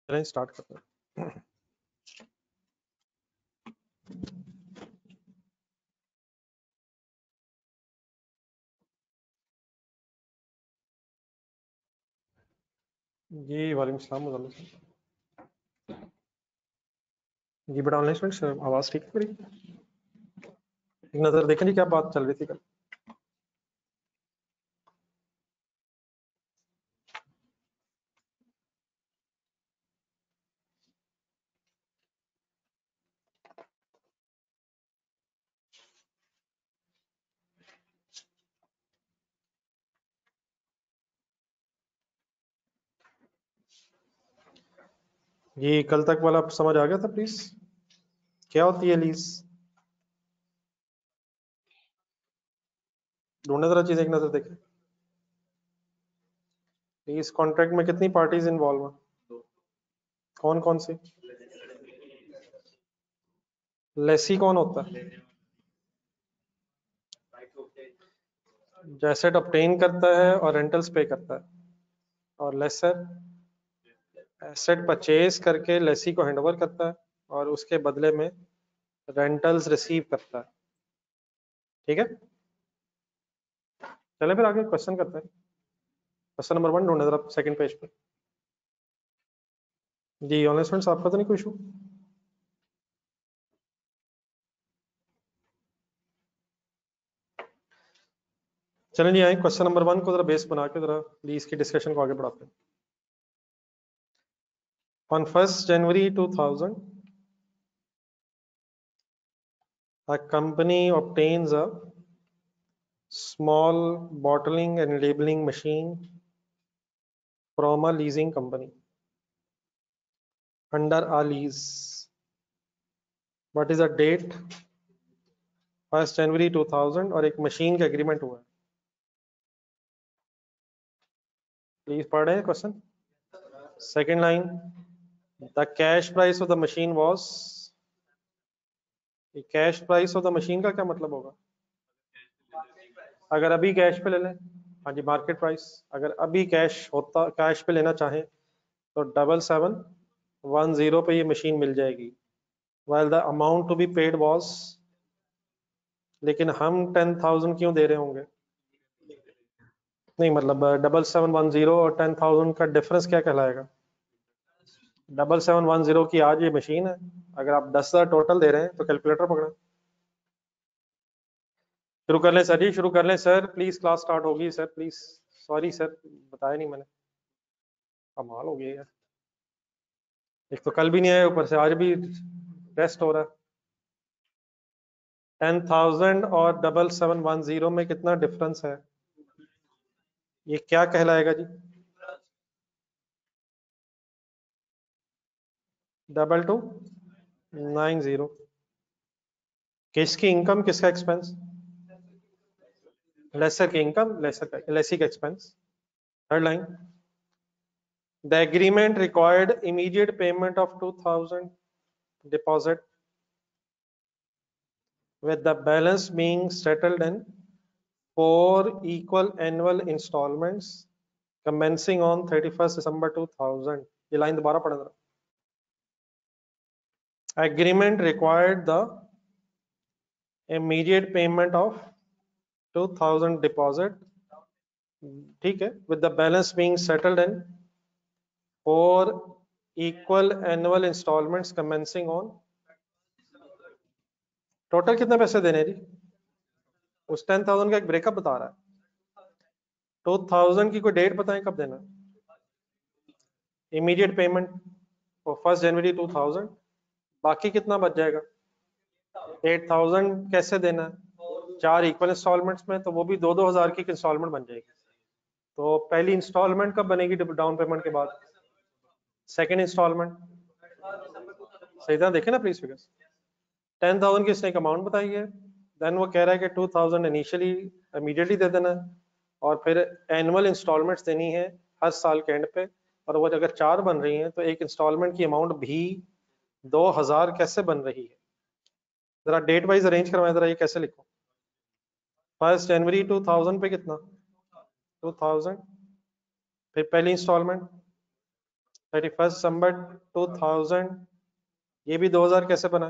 चलें स्टार्ट करते हैं। जी वालेकुम सलाम मुज़म्मिल साहब। जी बेटा ऑनलाइन स्टूडेंट्स आवाज़ ठीक है मेरी? एक नज़र देखें जी क्या बात चल रही थी कल। जी कल तक वाला समझ आ गया था प्लीज? क्या होती है लीज? ढूंढने जरा चीज़, एक नज़र देखें। लीज कॉन्ट्रैक्ट में कितनी पार्टीज इन्वॉल्व हैं? कौन कौन सी? लेसी कौन होता है? जो एसेट ऑब्टेन करता है और रेंटल्स पे करता है। और लेसर एसेट परचेज करके लेसी को हैंडओवर करता है और उसके बदले में रेंटल्स रिसीव करता है। ठीक है, चले फिर आगे क्वेश्चन करते हैं। क्वेश्चन नंबर 1 ढूंढे जरा सेकंड पेज पे। जी ऑनलाइन स्टूडेंट्स आपका तो नहीं कोई इशू? चलें जी आए क्वेश्चन नंबर 1 को जरा बेस बना के जरा लीज की डिस्कशन को आगे बढ़ाते हैं। On 1st January 2000 a company obtains a small bottling and labeling machine from a leasing company under a lease. What is the date? 1st January 2000 और एक मशीन का एग्रीमेंट हुआ है। प्लीज पढ़ रहे हैं question. Second line, the cash price of the machine was. Cash price of the machine का क्या मतलब होगा? अगर अभी कैश पे ले लें, हाँ जी मार्केट प्राइस। अगर अभी कैश होता, कैश पे लेना चाहें तो 7710 पे ये मशीन मिल जाएगी। While the amount to be paid was, लेकिन हम 10,000 क्यों दे रहे होंगे? नहीं मतलब 7710 और 10,000 का डिफरेंस क्या कहलाएगा? 7710 की आज ये मशीन है, अगर आप 10,000 टोटल दे रहे हैं तो कैलकुलेटर पकड़ें। शुरू कर लें सर जी, शुरू कर लें सर प्लीज, क्लास स्टार्ट होगी सर प्लीज। सॉरी सर, बताया नहीं मैंने, कमाल हो गया यार। एक तो कल भी नहीं आए, ऊपर से आज भी टेस्ट हो रहा है। 10,000 और 7710 में कितना डिफरेंस है? ये क्या कहलाएगा जी? 2290। किसकी इनकम, किसका एक्सपेंस? लेसर की इनकम, लेसर का, लेसी का expense. Third line, the agreement required immediate payment of 2,000 deposit with the balance being settled in 4 equal annual installments commencing on 31st December 2000। ये लाइन दोबारा पढ़ना। Agreement required the immediate payment of 2,000 deposit, ठीक है, with the balance being settled in 4 equal annual installments commencing on। Total कितने पैसे देने जी? उस 10,000 का एक ब्रेकअप बता रहा है। 2,000 की कोई डेट बताएं कब देना? इमीडिएट पेमेंट और 1st January 2000, बाकी कितना बच जाएगा? 8,000 कैसे देना है? 4 इक्वल इंस्टॉलमेंट्स में, तो वो भी 2-2 हज़ार की इंस्टॉलमेंट बन जाएगी। तो पहली इंस्टॉलमेंट कब बनेगी डाउन पेमेंट के बाद? Second instalment. सही तरह देखें ना प्लीज फिगर्स। 10,000 की इसने एक अमाउंट बताई है, देन वो कह रहा है कि 2,000 इनिशियली इमीडिएटली दे देना है और फिर एनुअल इंस्टॉलमेंट्स देनी है हर साल के एंड पे। और वो अगर 4 बन रही हैं तो एक इंस्टॉलमेंट की अमाउंट भी 2,000 कैसे बन रही है? जरा डेट वाइज अरेंज करवाएं, जरा ये कैसे लिखो? 1st January 2000 पे कितना? 2,000, फिर पहली इंस्टॉलमेंट 31 दिसंबर 2000, ये भी 2000 कैसे बना?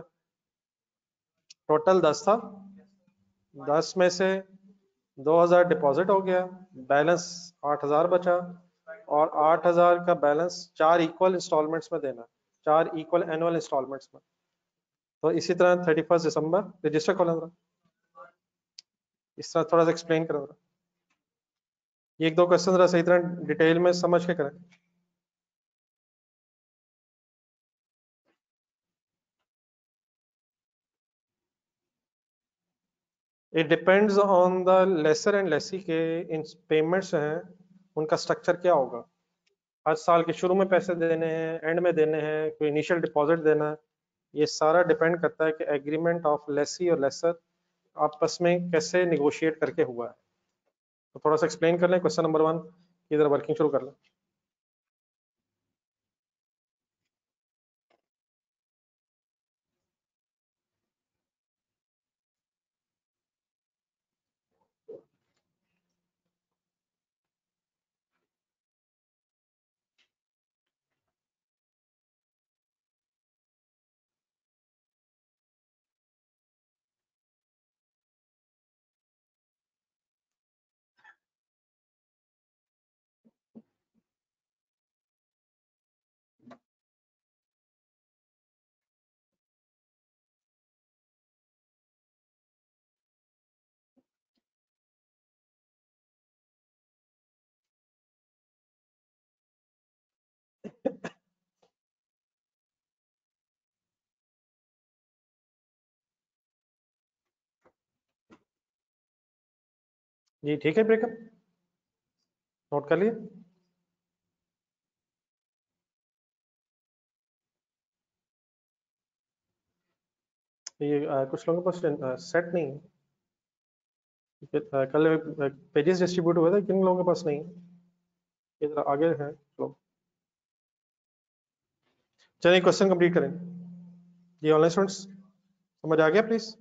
टोटल 10 था, 10 में से 2000 डिपॉजिट हो गया, बैलेंस 8000 बचा, और 8000 का बैलेंस 4 इक्वल इंस्टॉलमेंट्स में देना, 4 इक्वल एनुअल इंस्टॉलमेंट्स में। तो इसी तरह 31 दिसंबर रजिस्टर खोलना जरा, इस तरह थोड़ा सा एक्सप्लेन करो जरा, ये 1-2 क्वेश्चन जरा सही तरह डिटेल में समझ के करें। It depends on the lessor and lessee के इन पेमेंट्स हैं, उनका स्ट्रक्चर क्या होगा। हर साल के शुरू में पैसे देने हैं, एंड में देने हैं, कोई इनिशियल डिपॉजिट देना है, ये सारा डिपेंड करता है कि एग्रीमेंट ऑफ लेसी और लेसर आपस में कैसे निगोशिएट करके हुआ है। तो थोड़ा सा एक्सप्लेन कर लें क्वेश्चन नंबर 1 की, इधर वर्किंग शुरू कर लें। जी ठीक है, ब्रेकअप नोट कर लिए। ये कुछ लोगों के पास सेट नहीं है, कल पेजेस डिस्ट्रीब्यूट हुए थे, किन लोगों के पास नहीं है, इधर आगे है लोग। चलिए क्वेश्चन कंप्लीट करें। ये ऑनलाइन स्टूडेंट्स समझ आ गया प्लीज?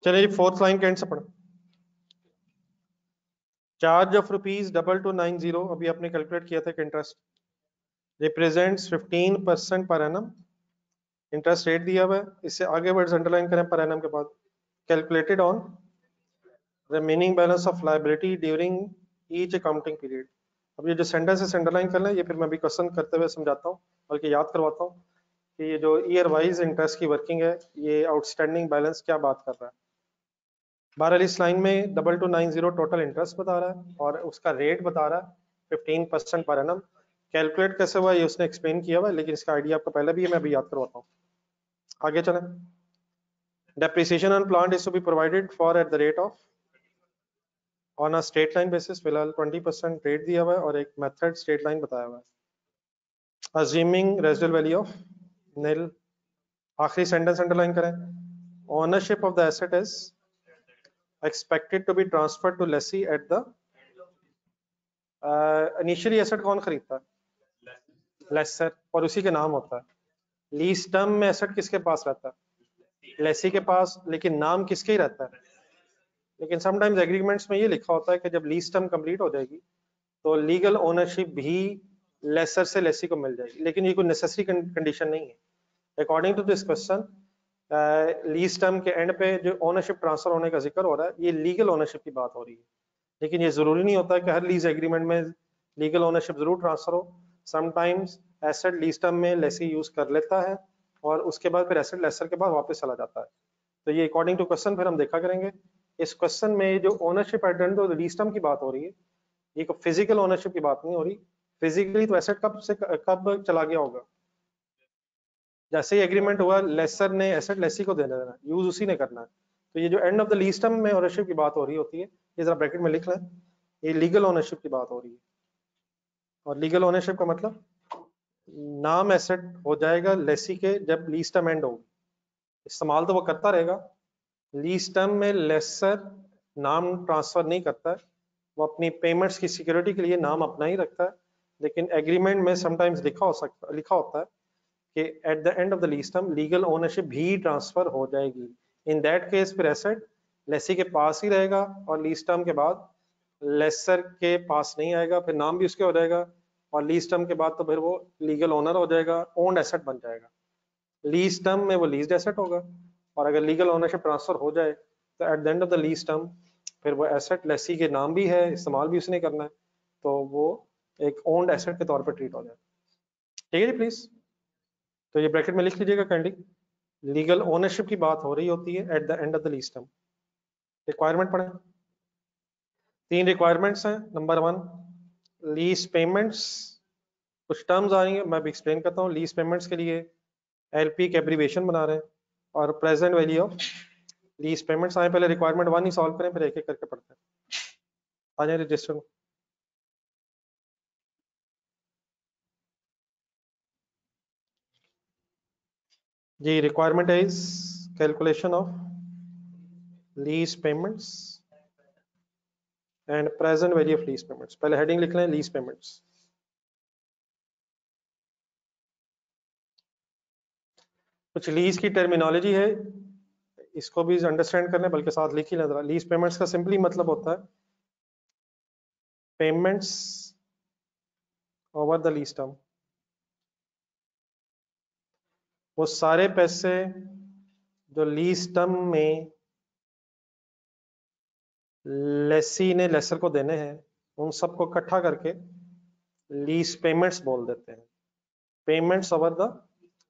चलिए फोर्थ लाइन के एंड से पढ़ो। चार्ज ऑफ ₹22,290, अभी आपने कैलकुलेट किया था कि interest represents 15% per annum, interest rate दिया हुआ है, इससे आगे वर्ड्स अंडरलाइन करें पर एनम के बाद, calculated on remaining balance of liability during each accounting period. अब ये जो सेंटेंस है अंडरलाइन कर लें, ये फिर मैं अभी क्वेश्चन करते हुए समझाता हूँ, बल्कि याद करवाता हूँ कि ये जो ईयर वाइज इंटरेस्ट की वर्किंग है, ये आउटस्टैंडिंग बैलेंस क्या बात कर रहा है। 12 इस लाइन में 2290 टोटल इंटरेस्ट बता रहा है और उसका रेट बता रहा है 15% पर एनम। कैलकुलेट कैसे हुआ ये उसने एक्सप्लेन किया हुआ है, लेकिन इसका आइडिया आपको पहले भी है, मैं अभी याद करवाता हूँ। आगे चलें। Depreciation on plant is to be provided for at the rate of on a straight line basis, फिलहाल 20% रेट दिया हुआ है और एक मेथड स्ट्रेट लाइन बताया हुआ है। अज्यूमिंग रेजिडुअल वैल्यू ऑफ निल, आखिरी सेंटेंस अंडरलाइन करें। Ownership of the asset is expected to be transferred to lessee at the initially asset कौन खरीदता है? लेसर, और उसी के नाम होता है। लीज टर्म में एसेट किसके पास रहता है? लेसी के पास, लेकिन नाम किसके ही रहता है? लेकिन समटाइम्स एग्रीमेंट्स में ये लिखा होता है कि जब लीज टर्म कंप्लीट हो जाएगी तो लीगल ओनरशिप भी लेसर से लेसी को मिल जाएगी, लेकिन ये कोई नेसेसरी कंडीशन नहीं है। According to this question, lease term के एंड पे जो ओनरशिप ट्रांसफर होने का जिक्र हो रहा है, ये लीगल ओनरशिप की बात हो रही है, लेकिन ये जरूरी नहीं होता कि हर लीज एग्रीमेंट में लीगल ओनरशिप जरूर ट्रांसफर हो। समटाइम्स एसेट लीज टर्म में लेसी यूज कर लेता है और उसके बाद फिर एसेट लेसर के पास वापस चला जाता है। तो ये अकॉर्डिंग टू क्वेश्चन फिर हम देखा करेंगे। इस क्वेश्चन में जो ownership at the end of lease term की बात हो रही है, ये फिजिकल ओनरशिप की बात नहीं हो रही। फिजिकली तो एसेट कब चला गया होगा? जैसे ही एग्रीमेंट हुआ, लेसर ने एसेट लेसी को देना देना, यूज उसी ने करना है। तो ये जो end of the lease term में ओनरशिप की बात हो रही होती है, ये जरा ब्रैकेट में लिख लें, ये लीगल ओनरशिप की बात हो रही है। और लीगल ओनरशिप का मतलब नाम एसेट हो जाएगा लेसी के जब लीज टर्म एंड होगी, इस्तेमाल तो वो करता रहेगा। लीज टर्म में लेसर नाम ट्रांसफर नहीं करता है, वो अपनी पेमेंट्स की सिक्योरिटी के लिए नाम अपना ही रखता है, लेकिन एग्रीमेंट में समटाइम्स लिखा होता है कि at the end of the lease term legal ownership भी ट्रांसफर हो जाएगी। इन दैट केस फिर एसेट लेसी के पास ही रहेगा और लीज टर्म के बाद लेसर के पास नहीं आएगा, फिर नाम भी उसके हो जाएगा और लीज टर्म के बाद तो फिर वो लीगल ओनर हो जाएगा, ओन्ड एसेट बन जाएगा। लीज टर्म में वो लीज्ड एसेट होगा और अगर लीगल ओनरशिप ट्रांसफर हो जाए तो at the end of the lease term फिर वो एसेट लेसी के नाम भी है, इस्तेमाल भी उसने करना है, तो वो एक ओन्ड एसेट के तौर पर ट्रीट हो जाए। ठीक है जी प्लीज, तो ये ब्रैकेट में लिख लीजिएगा कैंडी। लीगल ओनरशिप की बात हो रही होती है at the end of the lease term. Requirement पढ़े, 3 रिक्वायरमेंट्स हैं। नंबर 1 लीज पेमेंट्स, कुछ टर्म्स आ रही हैं मैं भी एक्सप्लेन करता हूँ। लीज पेमेंट्स के लिए एलपी के एब्रीविएशन बना रहे हैं और present value of lease payments आए। पहले रिक्वायरमेंट 1 ही सॉल्व करें फिर एक एक करके पढ़ते हैं। आ जाए रजिस्टर में। जी requirement is calculation of lease payments and present value of lease payments. पहले हेडिंग लिख लें लीज पेमेंट्स। कुछ लीज की टर्मिनोलॉजी है, इसको भी अंडरस्टैंड करने बल्कि साथ लिख ही लें। लीज पेमेंट्स का सिंपली मतलब होता है payments over the lease term. वो सारे पैसे जो लीज टर्म में लेसी ने लेसर को देने हैं उन सबको इकट्ठा करके लीज पेमेंट्स बोल देते हैं। Payments over the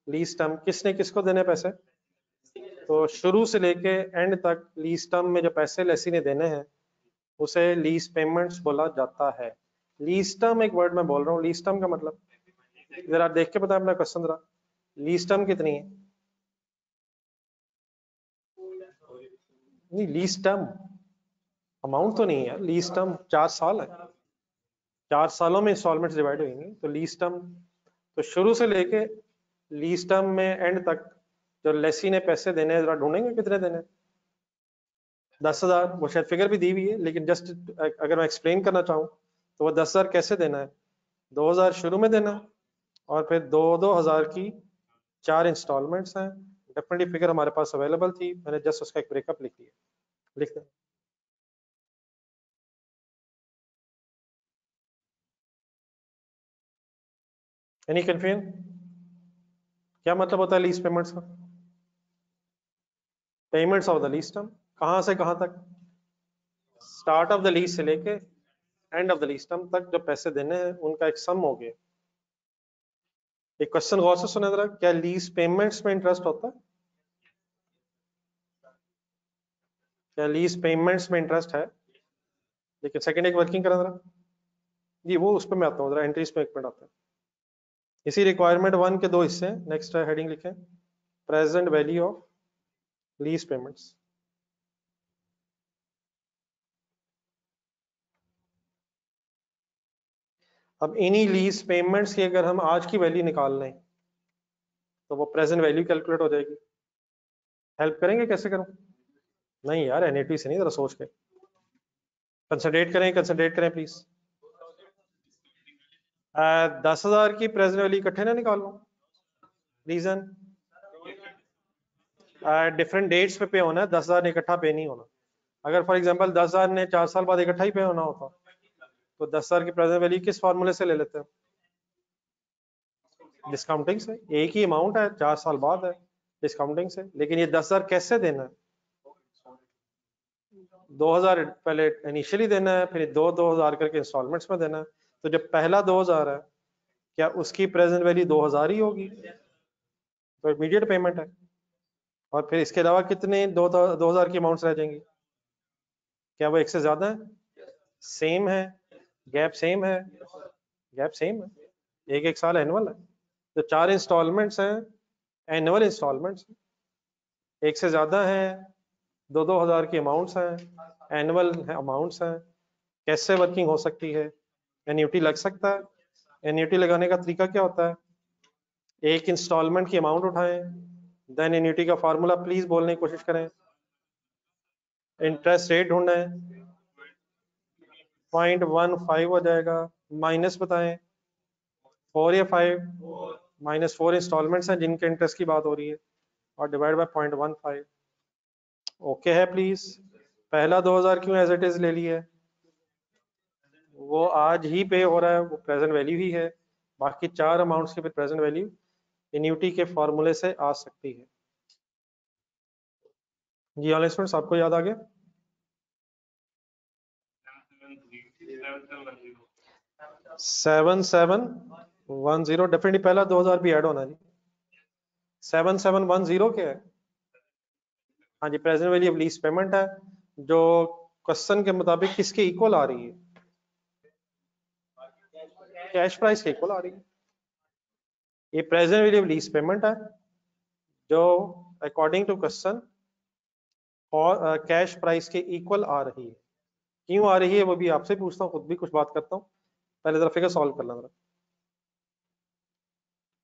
lease term, किसने किसको देने पैसे, तो शुरू से लेके एंड तक लीज टर्म में जो पैसे लेसी ने देने हैं उसे लीज पेमेंट्स बोला जाता है। लीज टर्म एक वर्ड मैं बोल रहा हूँ, लीज टर्म का मतलब जरा देख के बताएं अपना क्वेश्चन जरा, लीज टर्म कितनी है? नहीं लीज टर्म अमाउंट तो नहीं है, लीज टर्म 4 साल है, 4 सालों में इंस्टॉलमेंट्स डिवाइड होंगी तो लीज टर्म, तो शुरू से लेके लीज टर्म में एंड तक जो लेसी ने पैसे देने हैं, जरा ढूंढेंगे कितने देने? 10,000। वो शायद फिगर भी दी हुई है लेकिन जस्ट अगर मैं एक्सप्लेन करना चाहूँ तो वो 10,000 कैसे देना है, 2,000 शुरू में देना है और फिर 2,000 की 4 इंस्टॉलमेंट्स हैं। डेफिनेटली फिगर हमारे पास अवेलेबल थी, मैंने जस्ट उसका एक ब्रेकअप लिख दिया, लिख दें। Any confusion? क्या मतलब होता है लीज पेमेंट्स का? Payments of the lease term, कहां से कहां तक? स्टार्ट ऑफ द लीज से लेके end of the lease term तक जो पैसे देने हैं उनका एक सम हो गया। एक क्वेश्चन गौर से सुने जरा, क्या लीज पेमेंट्स में इंटरेस्ट होता है? क्या लीज पेमेंट्स में इंटरेस्ट है? लेकिन सेकंड एक वर्किंग करें जरा जी, वो उस पर मैं आता हूँ जरा, एंट्रीज में एक मिनट आता है। इसी रिक्वायरमेंट 1 के 2 हिस्से, नेक्स्ट हेडिंग लिखें present value of lease payments. अब इन्हीं लीज पेमेंट्स की अगर हम आज की वैल्यू निकाल लें तो वो प्रेजेंट वैल्यू कैलकुलेट हो जाएगी। हेल्प करेंगे? कैसे करूं? नहीं यार एनएटी से नहीं, जरा सोच के कंसंट्रेट करें प्लीज। 10,000 की प्रेजेंट वैल्यू इकट्ठे ना निकाल लो। रीजन डिफरेंट डेट्स पे होना है, 10,000 ने इकट्ठा पे नहीं होना। अगर फॉर एग्जांपल 10,000 ने 4 साल बाद इकट्ठा ही पे होना होता तो 10,000 की प्रेजेंट वैल्यू किस फॉर्मूले से ले लेते हैं? डिस्काउंटिंग से। एक ही अमाउंट है, 4 साल बाद है, डिस्काउंटिंग से। लेकिन ये 10,000 कैसे देना है? 2,000 पहले इनिशियली देना है, फिर 2,000 करके इंस्टॉलमेंट्स में देना है। तो जब पहला 2,000 है क्या उसकी प्रेजेंट वैल्यू 2,000 ही होगी? तो इमीडिएट पेमेंट है। और फिर इसके अलावा कितने 2,000 की अमाउंट्स रह जाएंगी? क्या वो एक से ज्यादा है? सेम है, गैप सेम है, गैप सेम है, एक एक साल एनुअल है। तो 4 इंस्टॉलमेंट्स हैं, एनुअल इंस्टॉलमेंट्स, एक से ज्यादा है, 2,000 की अमाउंट्स हैं, एनुअल अमाउंट्स हैं। कैसे वर्किंग हो सकती है? एन्युटी लग सकता है। एन्युटी लगाने का तरीका क्या होता है? एक इंस्टॉलमेंट की अमाउंट उठाएं, देन एन्युटी का फार्मूला प्लीज बोलने की कोशिश करें। इंटरेस्ट रेट ढूंढना है, 0.15 हो जाएगा, माइनस बताएं 4 या 5, -4 इंस्टॉलमेंट्स हैं जिनके इंटरेस्ट की बात हो रही है और डिवाइड बाय 0.15। ओके है प्लीज। पहला 2000 क्यों एज इट इज ले लिया है? वो आज ही पे हो रहा है, वो प्रेजेंट वैल्यू ही है। बाकी चार अमाउंट्स की फिर प्रेजेंट वैल्यू एन्युटी के फॉर्मूले से आ सकती है। जी ऑनलाइन स्टूडेंट्स, आपको याद आ गया? 7710 डेफिनेटली पहला 2000 भी ऐड होना जी। 7710 क्या है? हाँ जी, present value of lease payment है, जो क्वेश्चन के मुताबिक किसके इक्वल आ रही है? कैश प्राइस के इक्वल आ रही है। ये present value of lease payment है, जो अकॉर्डिंग टू क्वेश्चन और कैश प्राइस के इक्वल आ रही है। क्यों आ रही है वो भी आपसे पूछता हूँ, खुद भी कुछ बात करता हूँ। पहले जरा फिगर सॉल्व कर लें जरा।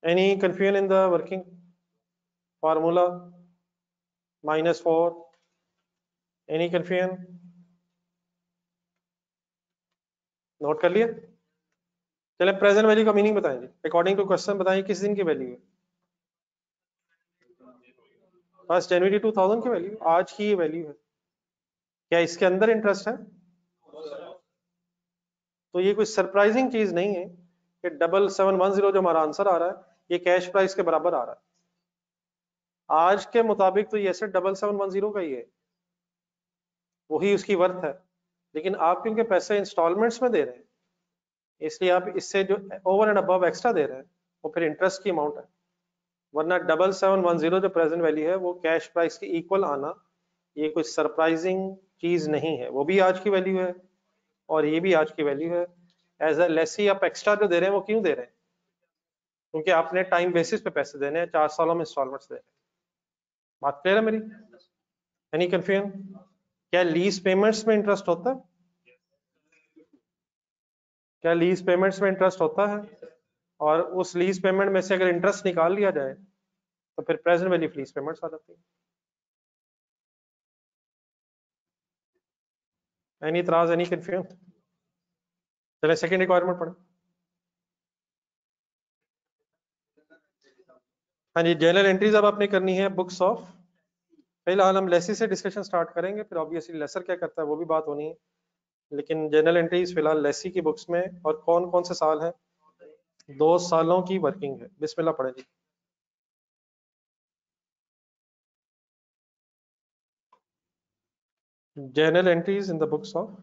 Any confusion in the working formula? -4, any confusion? Note कर लिया? चले प्रेजेंट वैल्यू का मीनिंग बताएं जी, अकॉर्डिंग टू क्वेश्चन बताइए किस दिन की वैल्यू है? 1 जनवरी 2000 की वैल्यू, आज की ये वैल्यू है। क्या इसके अंदर इंटरेस्ट है? तो ये कोई सरप्राइजिंग चीज नहीं है कि 7710 जो हमारा आंसर आ रहा है ये कैश प्राइस के बराबर आ रहा है। आज के मुताबिक तो ये एसेट 7710 का ही है, वही उसकी वर्थ है। लेकिन आप क्योंकि पैसे इंस्टॉलमेंट्स में दे रहे हैं, इसलिए आप इससे जो ओवर एंड अबव एक्स्ट्रा दे रहे हैं वो फिर इंटरेस्ट की अमाउंट है। वरना 7710 जो प्रेजेंट वैल्यू है वो कैश प्राइस के इक्वल आना ये कोई सरप्राइजिंग चीज नहीं है। वो भी आज की वैल्यू है और ये भी आज की वैल्यू है। एज अ लेसी आप एक्स्ट्रा जो दे रहे हैं वो क्यों दे रहे हैं? क्योंकि आपने टाइम बेसिस पे पैसे देने हैं, 4 सालों में इंस्टॉलमेंट्स दे रहे हैं। बात क्लियर है मेरी? Any confusion? क्या लीज पेमेंट्स में इंटरेस्ट होता है? क्या लीज पेमेंट्स में इंटरेस्ट होता है? और उस लीज पेमेंट में से अगर इंटरेस्ट निकाल लिया जाए तो फिर प्रेजेंट वैल्यू लीज पेमेंट्स आ जाती है। एनी इतराज, एनी कंफ्यूजन? चले सेकंड रिक्वायरमेंट पढ़े। हाँ जी, जर्नल एंट्रीज अब आपने करनी है बुक्स ऑफ। फिलहाल हम लेसी से डिस्कशन स्टार्ट करेंगे, फिर ऑब्वियसली लेसर क्या करता है वो भी बात होनी है। लेकिन जर्नल एंट्रीज फिलहाल लेसी की बुक्स में, और कौन कौन से साल है? 2 सालों की वर्किंग है। बिस्मिल्लाह पढ़े जी। Journal entries in the books of.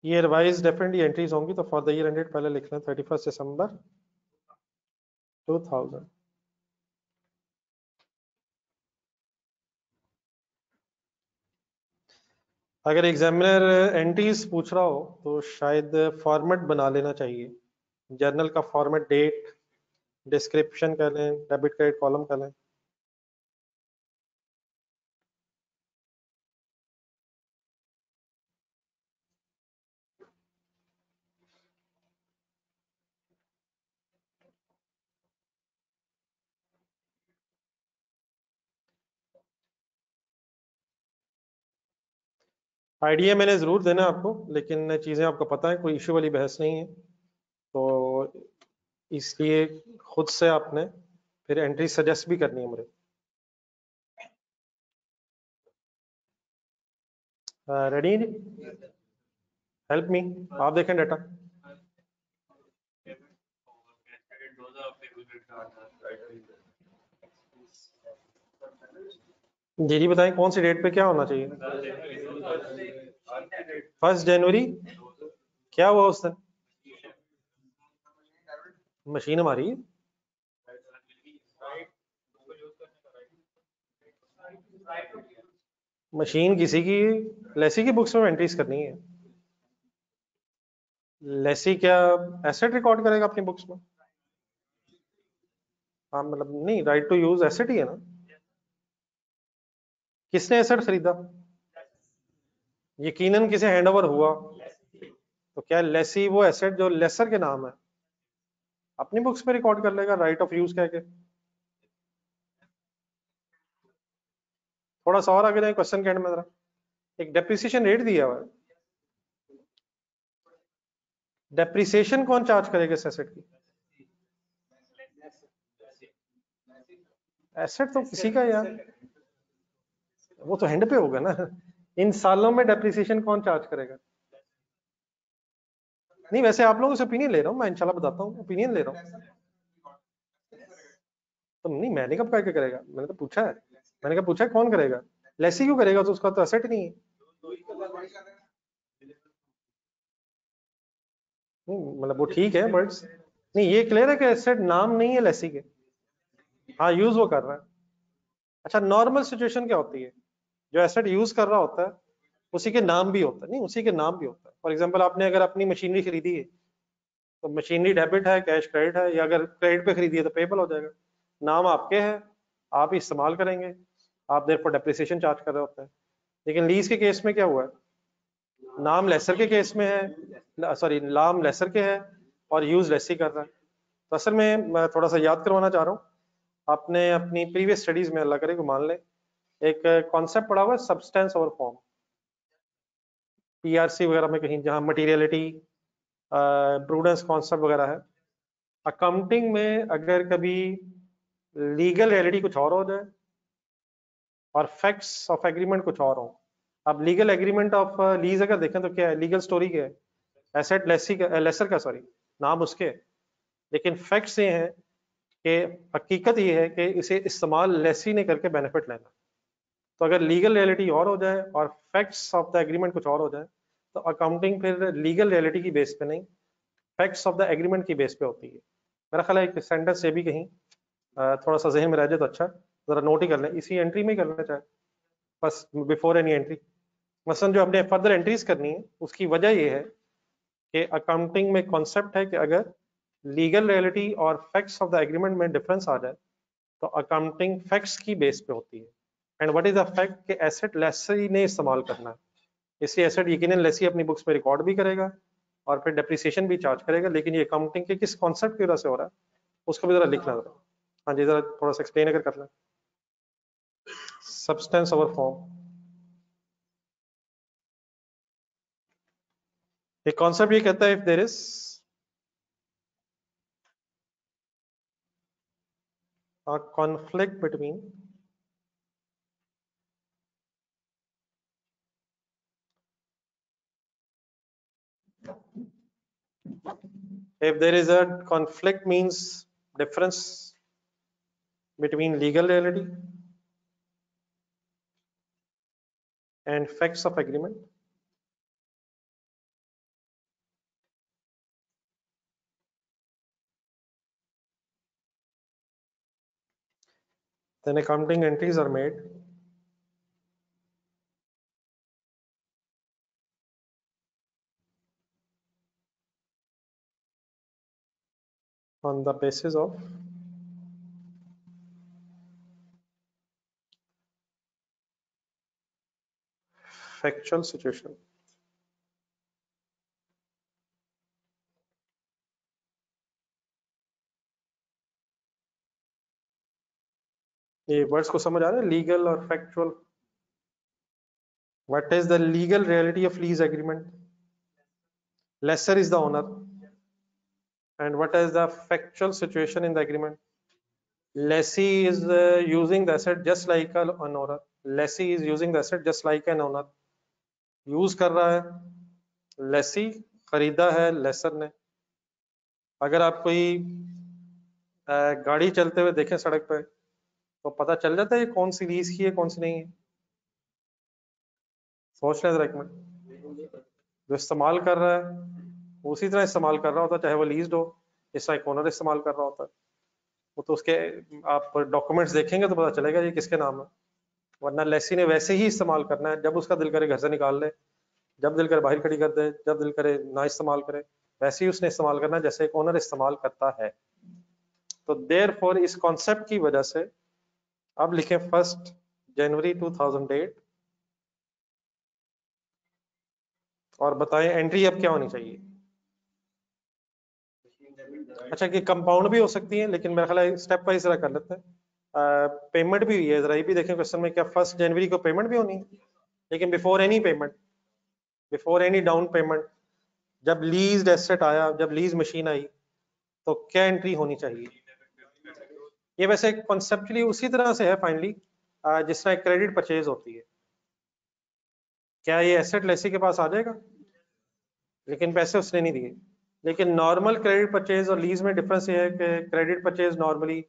ये रिवाइज डेफिनेटली एंट्रीज होंगी, तो फॉर द ईयर एंडेड पहले लिख लें 31 दिसंबर 2000। अगर एग्जामिनर एंट्रीज पूछ रहा हो तो शायद फॉर्मेट बना लेना चाहिए। जर्नल का फॉर्मेट डेट, डिस्क्रिप्शन कर लें, डेबिट क्रेडिट कॉलम कर लें। आइडिया मैंने ज़रूर देना आपको, लेकिन चीज़ें आपको पता है, कोई इशू वाली बहस नहीं है। तो इसलिए खुद से आपने फिर एंट्री सजेस्ट भी करनी है मुझे। रेडी जी? हेल्प मी, आप देखें डाटा। जी जी बताएं कौन सी डेट पे क्या होना चाहिए? 1 जनवरी। क्या हुआ उस दिन? मशीन हमारी है। मशीन किसी की, लेसी की बुक्स में एंट्रीज करनी है। लेसी क्या एसेट रिकॉर्ड करेगा अपनी बुक्स में? हाँ मतलब नहीं, राइट टू यूज एसेट ही है ना। किसने एसेट खरीदा? यकीनन किसे हैंडओवर हुआ। तो क्या लेसी वो एसेट जो लेसर के नाम है, अपनी बुक्स में रिकॉर्ड कर लेगा राइट ऑफ यूज कह के। थोड़ा सा और आगे जाए क्वेश्चन के एंड में जरा, एक डेप्रिसिएशन रेट दिया हुआ है, डेप्रिसिएशन कौन चार्ज करेगा इस एसेट की? एसेट तो किसी का यार, वो तो हैंड पे होगा ना। इन सालों में डेप्रिसिएशन कौन चार्ज करेगा? नहीं वैसे आप लोगों से ओपिनियन ले रहा हूँ मैं, इंशाल्लाह बताता हूँ, ओपिनियन ले रहा हूँ। तो नहीं मैंने कब कह के करेगा, मैंने तो पूछा है, मैंने कहा पूछा है कौन करेगा, लेसी क्यों करेगा, तो उसका तो एसेट नहीं है। मतलब वो ठीक है बट नहीं, ये क्लियर है कि एसेट नाम नहीं है लेसी के। हाँ यूज वो कर रहा है। अच्छा नॉर्मल सिचुएशन क्या होती है, जो एसेट यूज कर रहा होता है उसी के नाम भी होता है, नहीं उसी के नाम भी होता है। फॉर एग्जांपल आपने अगर अपनी मशीनरी खरीदी है तो मशीनरी डेबिट है, कैश क्रेडिट है, या अगर क्रेडिट पे खरीदी है तो पेबल हो जाएगा, नाम आपके हैं, आप ही इस्तेमाल करेंगे, आप देर पर डेप्रिसिएशन चार्ज कर रहे होते हैं। लेकिन लीज के केस में क्या हुआ है, नाम लेसर के केस में है, सॉरी नाम लेसर के है और यूज लेसी कर रहा है। तो असल में मैं थोड़ा सा याद करवाना चाह रहा हूँ, आपने अपनी प्रीवियस स्टडीज में अल्लाह करे को मान ले एक कॉन्सेप्ट पढ़ा हुआ है सब्सटेंस ओवर फॉर्म, पीआरसी वगैरह में कहीं, जहाँ मटीरियलिटी प्रूडेंस कॉन्सेप्ट वगैरह है। अकाउंटिंग में अगर कभी लीगल रियलिटी कुछ और हो जाए और फैक्ट्स ऑफ एग्रीमेंट कुछ और हो, अब लीगल एग्रीमेंट ऑफ लीज अगर देखें तो क्या है, लीगल स्टोरी क्या है, एसेट लेसी का, लेसर का सॉरी, नाम उसके, लेकिन फैक्ट्स ये हैं कि हकीकत ये है कि इसे इस्तेमाल लेसी ने करके बेनिफिट लेना। तो अगर लीगल रियलिटी और हो जाए और फैक्ट्स ऑफ द एग्रीमेंट कुछ और हो जाए तो अकाउंटिंग फिर लीगल रियलिटी की बेस पे नहीं, फैक्ट्स ऑफ द एग्रीमेंट की बेस पे होती है। मेरा ख्याल है एक सेंटेंस ये भी कहीं थोड़ा सा जहन में रह जाए तो अच्छा, जरा नोट ही कर लें, इसी एंट्री में ही कर लेना चाहे बस, बिफोर एनी एंट्री। मसलन जो हमने फर्दर एंट्रीज करनी है उसकी वजह यह है कि अकाउंटिंग में कॉन्सेप्ट है कि अगर लीगल रियलिटी और फैक्ट्स ऑफ द एग्रीमेंट में डिफरेंस आ जाए तो अकाउंटिंग फैक्ट्स की बेस पे होती है। And what is the fact कि एसेट लेसी ने इस्तेमाल करना है, इसलिए एसेट यकीनन लेसी अपनी बुक्स में रिकॉर्ड भी करेगा और फिर डेप्रिसिएशन भी चार्ज करेगा, लेकिन ये अकाउंटिंग के किस कॉन्सेप्ट की वजह से हो रहा है उसको भी जरा लिखना जरा। हाँ जी जरा थोड़ा सा एक्सप्लेन अगर करना, सब्सटेंस ओवर फॉर्म, ये कॉन्सेप्ट ये कहता है if there is a conflict between if there is a conflict means difference between legal reality and facts of agreement, then accounting entries are made on the basis of factual situation। ये words को समझ आ रहा है, legal और factual. What is the legal reality of lease agreement, lessor is the owner, and what is the factual situation in the agreement, lessee is using the asset just like an owner, lessee is using the asset just like an owner, use कर रहा है लेसी, खरीदा है laser ने। अगर आप कोई गाड़ी चलते हुए देखें सड़क पे तो पता चल जाता है ये कौन सी लीज की है कौन सी नहीं है, सोच लें जरा एक मिनट। जो इस्तेमाल कर रहा है उसी तरह इस्तेमाल कर रहा होता है चाहे वो लीज्ड हो, इस तरह एक ओनर इस्तेमाल कर रहा होता है, वो तो उसके आप डॉक्यूमेंट्स देखेंगे तो पता चलेगा ये किसके नाम है। वरना लेसी ने वैसे ही इस्तेमाल करना है, जब उसका दिल करे घर से निकाल ले, जब दिल करे बाहर खड़ी कर दे, जब दिल करे ना इस्तेमाल करे, वैसे ही उसने इस्तेमाल करना है जैसे एक ओनर इस्तेमाल करता है। तो देयरफॉर इस कॉन्सेप्ट की वजह से अब लिखें 1 जनवरी 2008 और बताएं एंट्री अब क्या होनी चाहिए। अच्छा कि कंपाउंड भी हो सकती है, लेकिन मेरा ख्याल है स्टेप वाइज जरा कर लेते हैं। पेमेंट भी हुई है, जरा ये भी देखें क्वेश्चन में, क्या 1 जनवरी को पेमेंट भी होनी है? लेकिन before any payment, before any down payment, जब लीज एसेट आया, जब लीज मशीन आई, तो क्या एंट्री होनी चाहिए? ये वैसे कॉन्सेप्चुअली उसी तरह से है फाइनली जिस तरह क्रेडिट परचेज होती है। क्या ये एसेट लेसी के पास आ जाएगा? लेकिन पैसे उसने नहीं दिए। लेकिन नॉर्मल क्रेडिट परचेज और लीज में डिफरेंस ये है कि क्रेडिट परचेज नॉर्मली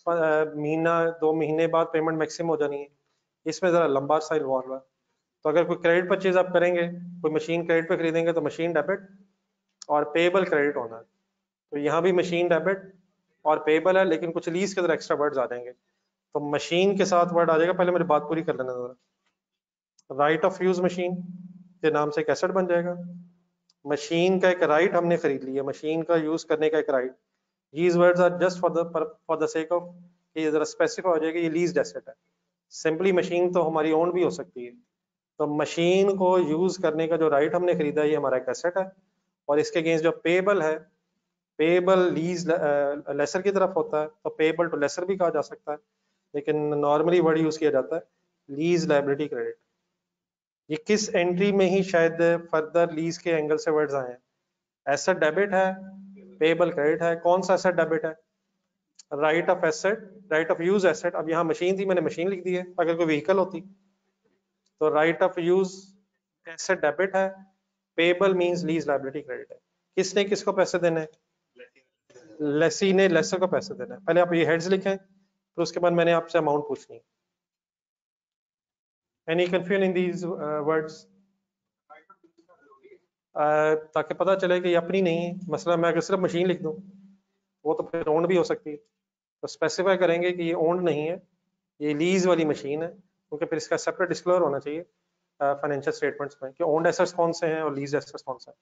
महीना 2 महीने बाद पेमेंट मैक्सिमम हो जानी है, इसमें ज़रा लंबा सा इन्वॉल्व है। तो अगर कोई क्रेडिट परचेज आप करेंगे, कोई मशीन क्रेडिट पे खरीदेंगे, तो मशीन डेबिट और पेएबल क्रेडिट होना है। तो यहाँ भी मशीन डेबिट और पेएबल है, लेकिन कुछ लीज के अंदर एक्स्ट्रा वर्ड्स आ जाएंगे। तो मशीन के साथ वर्ड आ जाएगा, पहले मेरी बात पूरी कर लेना जरा। राइट ऑफ यूज मशीन के नाम से एक एसेट बन जाएगा। मशीन का एक राइट हमने खरीद लिया, मशीन का यूज करने का एक right. these words are just for the sake of कि ये जरा स्पेसिफाई हो जाएगा, ये लीज्ड एसेट है। सिंपली मशीन तो हमारी ओन भी हो सकती है। तो मशीन को यूज करने का जो राइट हमने खरीदा है, ये हमारा एक एसेट है। और इसके अगेंस्ट जो पेएबल है, पेएबल लीज लेसर की तरफ होता है, तो पेएबल टू लेसर भी कहा जा सकता है, लेकिन नॉर्मली वर्ड यूज किया जाता है लीज लायबिलिटी क्रेडिट। ये किस एंट्री में ही शायद फर्दर लीज के एंगल से वर्ड्स आए हैं। एसेट डेबिट है, पेएबल क्रेडिट है। कौन सा एसेट डेबिट है? Right of asset, right of use asset. अब यहाँ मशीन थी, मैंने मशीन लिख दी है। अगर कोई व्हीकल होती तो right of use asset debit है, payable means lease liability credit है। किसने किसको पैसे देने हैं? लेसी ने लेसर को पैसे देना है। पहले आप ये हेड्स लिखें, फिर उसके बाद मैंने आपसे अमाउंट पूछनी है। Any confusion in these words? ताकि पता चले कि ये अपनी नहीं है। मसला मैं अगर सिर्फ मशीन लिख दूं, वो तो फिर ओन्ड भी हो सकती है। तो स्पेसिफाई करेंगे कि ये ओन्ड नहीं है, ये लीज वाली मशीन है, क्योंकि फिर इसका सेपरेट डिस्क्लोजर होना चाहिए फाइनेंशियल स्टेटमेंट्स में कि ओन्ड एसेट्स कौन से हैं और लीज एसेट्स कौन से हैं।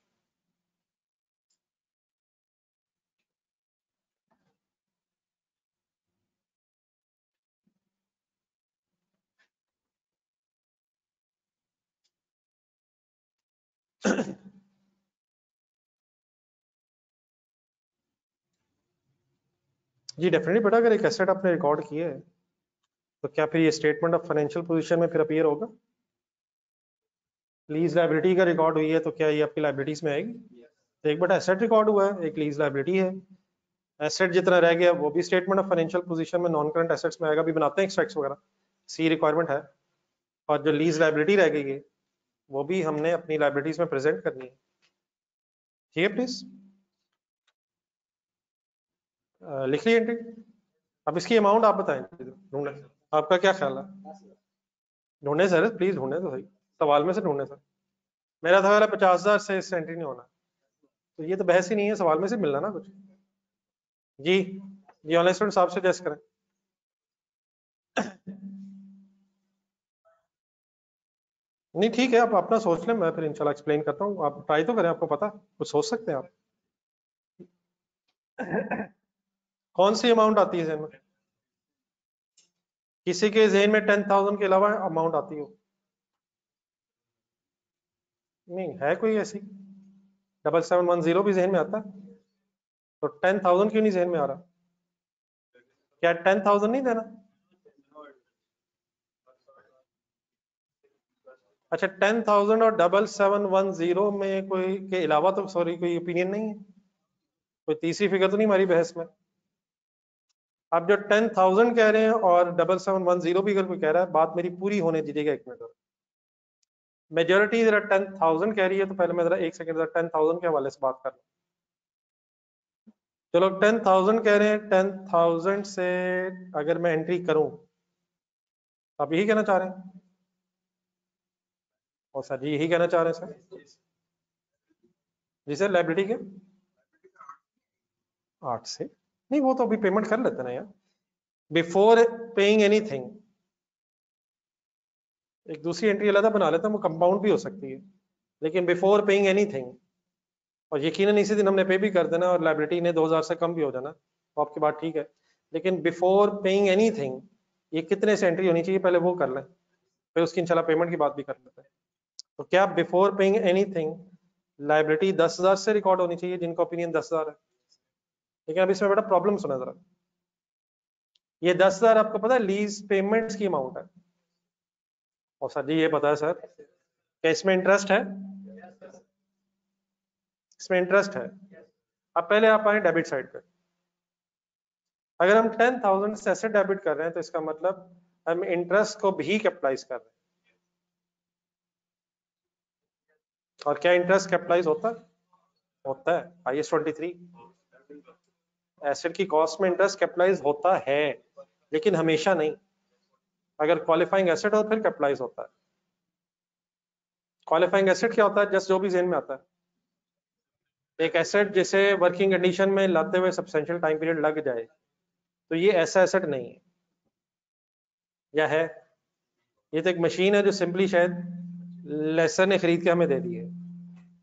जी डेफिनेटली बेटा, अगर एक एसेट आपने रिकॉर्ड किया है, तो क्या फिर ये स्टेटमेंट ऑफ फाइनेंशियल पोजीशन में फिर अपीयर होगा? लीज लायबिलिटी का रिकॉर्ड हुई है, तो क्या ये आपकी लायबिलिटीज में आएगी? तो एक बेटा एसेट रिकॉर्ड हुआ है, एक लीज लायबिलिटी है। एसेट जितना रह गया वो भी स्टेटमेंट ऑफ फाइनेंशियल पोजीशन में नॉन करंट एसेट्स में आएगा। भी बनाते हैं एक्सट्रैक्ट्स वगैरह, सी रिक्वायरमेंट है। और जो लीज लायबिलिटी रह गई है, वो भी हमने अपनी लायबिलिटीज में प्रेजेंट करनी है। ठीक है प्लीज, लिख ली एंट्री। अब इसकी अमाउंट आप बताएं, ढूंढे, आपका क्या ख्याल है? ढूंढे सर, प्लीज ढूंढे तो सही, सवाल में से ढूंढे सर। मेरा था 50,000 से इस एंट्री नहीं होना। तो ये तो बहस ही नहीं है, सवाल में से मिलना ना कुछ। जी जी, ऑनलाइन स्टूडेंट साहब से सजेस्ट करें। नहीं ठीक है, आप अपना सोच लें, मैं फिर इंशाल्लाह एक्सप्लेन करता हूँ। आप ट्राई तो करें, आपको पता कुछ सोच सकते हैं आप। कौन सी अमाउंट आती है जहन में? किसी के जहन में 10,000 के अलावा अमाउंट आती हो? नहीं है कोई ऐसी? 7710 भी जहन में आता है? तो 10,000 क्यों नहीं जहन में आ रहा? क्या 10,000 नहीं देना? अच्छा, 10,000 और 7710 में कोई के अलावा तो सॉरी कोई ओपिनियन नहीं है? कोई तीसरी फिगर तो नहीं हमारी बहस में? आप जो 10,000 कह रहे हैं और 7710 भी अगर कोई कह रहा है, बात मेरी पूरी होने दीजिएगा एक मिनट। मेजोरिटी जरा 10,000 कह रही है, तो पहले मैं जरा एक सेकंड जरा 10,000 के हवाले से बात कर लूं। चलो 10,000 कह रहे हैं, 10,000 से अगर मैं एंट्री करूं, आप यही कहना चाह रहे हैं? और सर जी यही कहना चाह रहे हैं सर? जी सर, लाइबिलिटी के 8 से नहीं, वो तो अभी पेमेंट कर लेते ना यार। बिफोर पेइंग एनीथिंग, एक दूसरी एंट्री अलग बना लेता हूं, वो कंपाउंड भी हो सकती है। लेकिन बिफोर पेइंग एनीथिंग, और यकीनन इसी दिन हमने पे भी कर देना और लाइबिलिटी ने 2,000 से कम भी हो जाना, तो आपकी बात ठीक है। लेकिन बिफोर पेइंग एनीथिंग, ये कितने से एंट्री होनी चाहिए पहले वो कर लें, फिर उसकी इंशाल्लाह पेमेंट की बात भी कर लेते हैं। तो क्या बिफोर पेइंग एनीथिंग लाइबिलिटी 10,000 से रिकॉर्ड होनी चाहिए, जिनका ओपिनियन 10,000 है? लेकिन अब इसमें बड़ा प्रॉब्लम सुना जरा, ये 10,000 आपको पता है लीज पेमेंट्स की अमाउंट है। और सर जी ये पता है सर, क्या इसमें इंटरेस्ट है? इसमें इंटरेस्ट है। अब पहले आप आए डेबिट साइड पे। अगर हम 10,000 से ऐसे डेबिट कर रहे हैं तो इसका मतलब हम इंटरेस्ट को भी कैपिटलाइज कर रहे हैं। और क्या इंटरेस्ट कैपिटलाइज होता है? होता है IAS 23। एसेट की कॉस्ट में इंटरेस्ट कैपिटलाइज होता है, लेकिन हमेशा नहीं। अगर क्वालिफाइंग एसेट हो फिर कैपिटलाइज होता है। क्वालिफाइंग एसेट क्या होता है? जस्ट जो भी जेन में आता है, एक एसेट जिसे वर्किंग कंडीशन में लाते हुए सब्सटेंशियल टाइम पीरियड लग जाए, तो ये ऐसा एसेट नहीं है। या है? ये तो एक मशीन है जो सिंपली शायद लेसर ने खरीद के हमें दे दी है,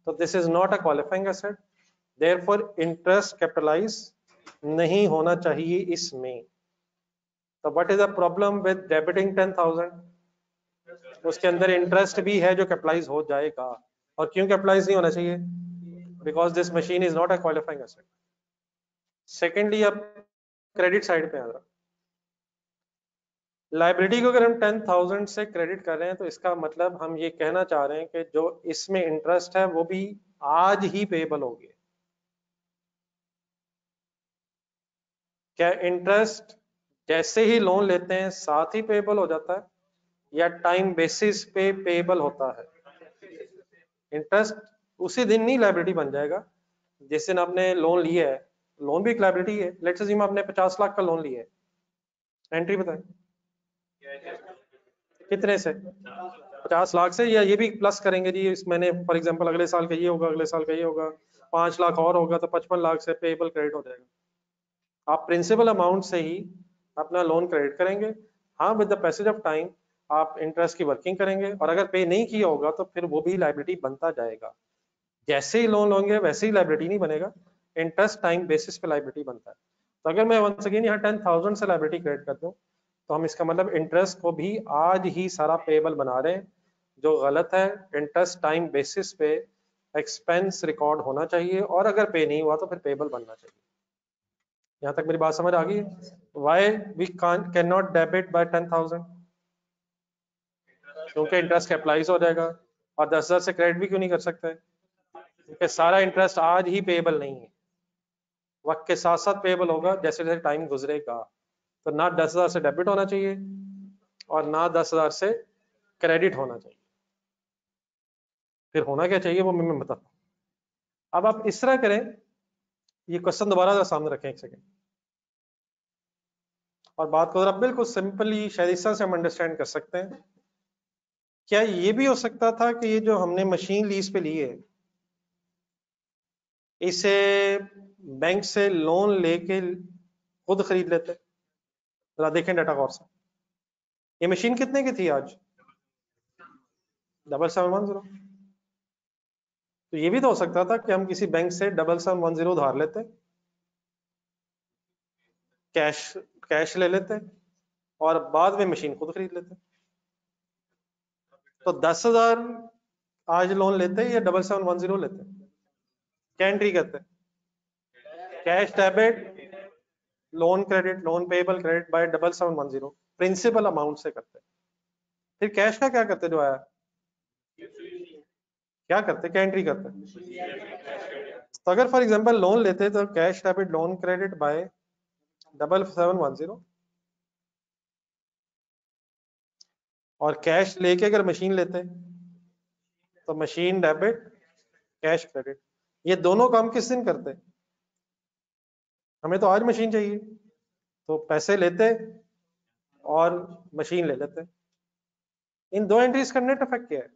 तो this is not a qualifying asset, therefore interest capitalise नहीं होना चाहिए इसमें। तो what is the problem with debiting 10,000? उसके अंदर इंटरेस्ट भी है जो कैपिटलाइज हो जाएगा। और क्यों कैपिटलाइज नहीं होना चाहिए? Because this machine is not a qualifying asset. Secondly, अब क्रेडिट साइड पे आ रहा, लाइबिलिटी को अगर हम 10,000 से क्रेडिट कर रहे हैं तो इसका मतलब हम ये कहना चाह रहे हैं कि जो इसमें इंटरेस्ट है वो भी आज ही पेएबल होगी। क्या इंटरेस्ट जैसे ही लोन लेते हैं साथ ही पेएबल हो जाता है, या टाइम बेसिस पे पेएबल होता है? इंटरेस्ट उसी दिन नहीं लाइबिलिटी बन जाएगा जिस दिन आपने लोन लिया है। लोन भी एक लाइबिलिटी है। लेट्स अज्यूम आपने 50 लाख का लोन लिया है, एंट्री बताएं कितने से? 50 लाख से, या ये भी प्लस करेंगे जी इस महीने फॉर एग्जांपल अगले साल का ये होगा, अगले साल का ये होगा, 5 लाख और होगा तो 55 लाख से पेएबल क्रेडिट हो जाएगा। आप प्रिंसिपल अमाउंट से ही अपना लोन क्रेडिट करेंगे। हाँ, with the passage of time आप इंटरेस्ट की वर्किंग करेंगे, और अगर पे नहीं किया होगा तो फिर वो भी लाइबिलिटी बनता जाएगा। जैसे ही लोन लोगे वैसे ही लाइबिलिटी नहीं बनेगा, इंटरेस्ट टाइम बेसिस पे लाइबिलिटी बनता है। तो अगर मैं वंस अगेन यहाँ 10,000 से लाइबिलिटी क्रेडिट कर दूं तो हम इसका मतलब इंटरेस्ट को भी आज ही सारा पेएबल बना रहे हैं, जो गलत है। इंटरेस्ट टाइम बेसिस पे एक्सपेंस रिकॉर्ड होना चाहिए, और अगर पे नहीं हुआ तो फिर पेएबल बनना चाहिए। यहाँ तक मेरी बात समझ आ गई? Why we can not debit by 10,000? क्योंकि इंटरेस्ट कैपिटलाइज हो जाएगा। और 10,000 से क्रेडिट भी क्यों नहीं कर सकते? क्योंकि सारा इंटरेस्ट आज ही पेएबल नहीं है, वक्त के साथ साथ पेएबल होगा जैसे जैसे टाइम गुजरेगा। तो ना 10,000 से डेबिट होना चाहिए और ना 10,000 से क्रेडिट होना चाहिए। फिर होना क्या चाहिए वो मैं बताता हूँ। अब आप इस तरह करें, ये क्वेश्चन दोबारा सामने रखें एक सेकेंड, और बात को जरा बिल्कुल सिंपली शायद इस तरह से हम अंडरस्टैंड कर सकते हैं। क्या ये भी हो सकता था कि ये जो हमने मशीन लीज पे ली है, इसे बैंक से लोन लेके खुद खरीद लेते? जरा देखें डाटा गौर से। ये मशीन कितने की थी आज? 7710। तो ये भी तो हो सकता था कि हम किसी बैंक से 7710 उधार लेते, कैश कैश ले लेते, और बाद में मशीन खुद खरीद लेते। तो 10,000 आज लोन लेते या 7710 लेते? क्या एंट्री करते? Cash debit, loan credit, loan payable credit by 7710 principal amount से करते। फिर कैश का क्या करते? जो आया क्या करते? क्या एंट्री करते? तो अगर फॉर एग्जांपल लोन लेते तो cash debit loan credit by 7710, और कैश लेके अगर मशीन लेते तो मशीन डेबिट कैश क्रेडिट। ये दोनों काम किस दिन करते? हमें तो आज मशीन चाहिए, तो पैसे लेते और मशीन ले लेते। इन दो एंट्रीज का नेट इफेक्ट क्या है?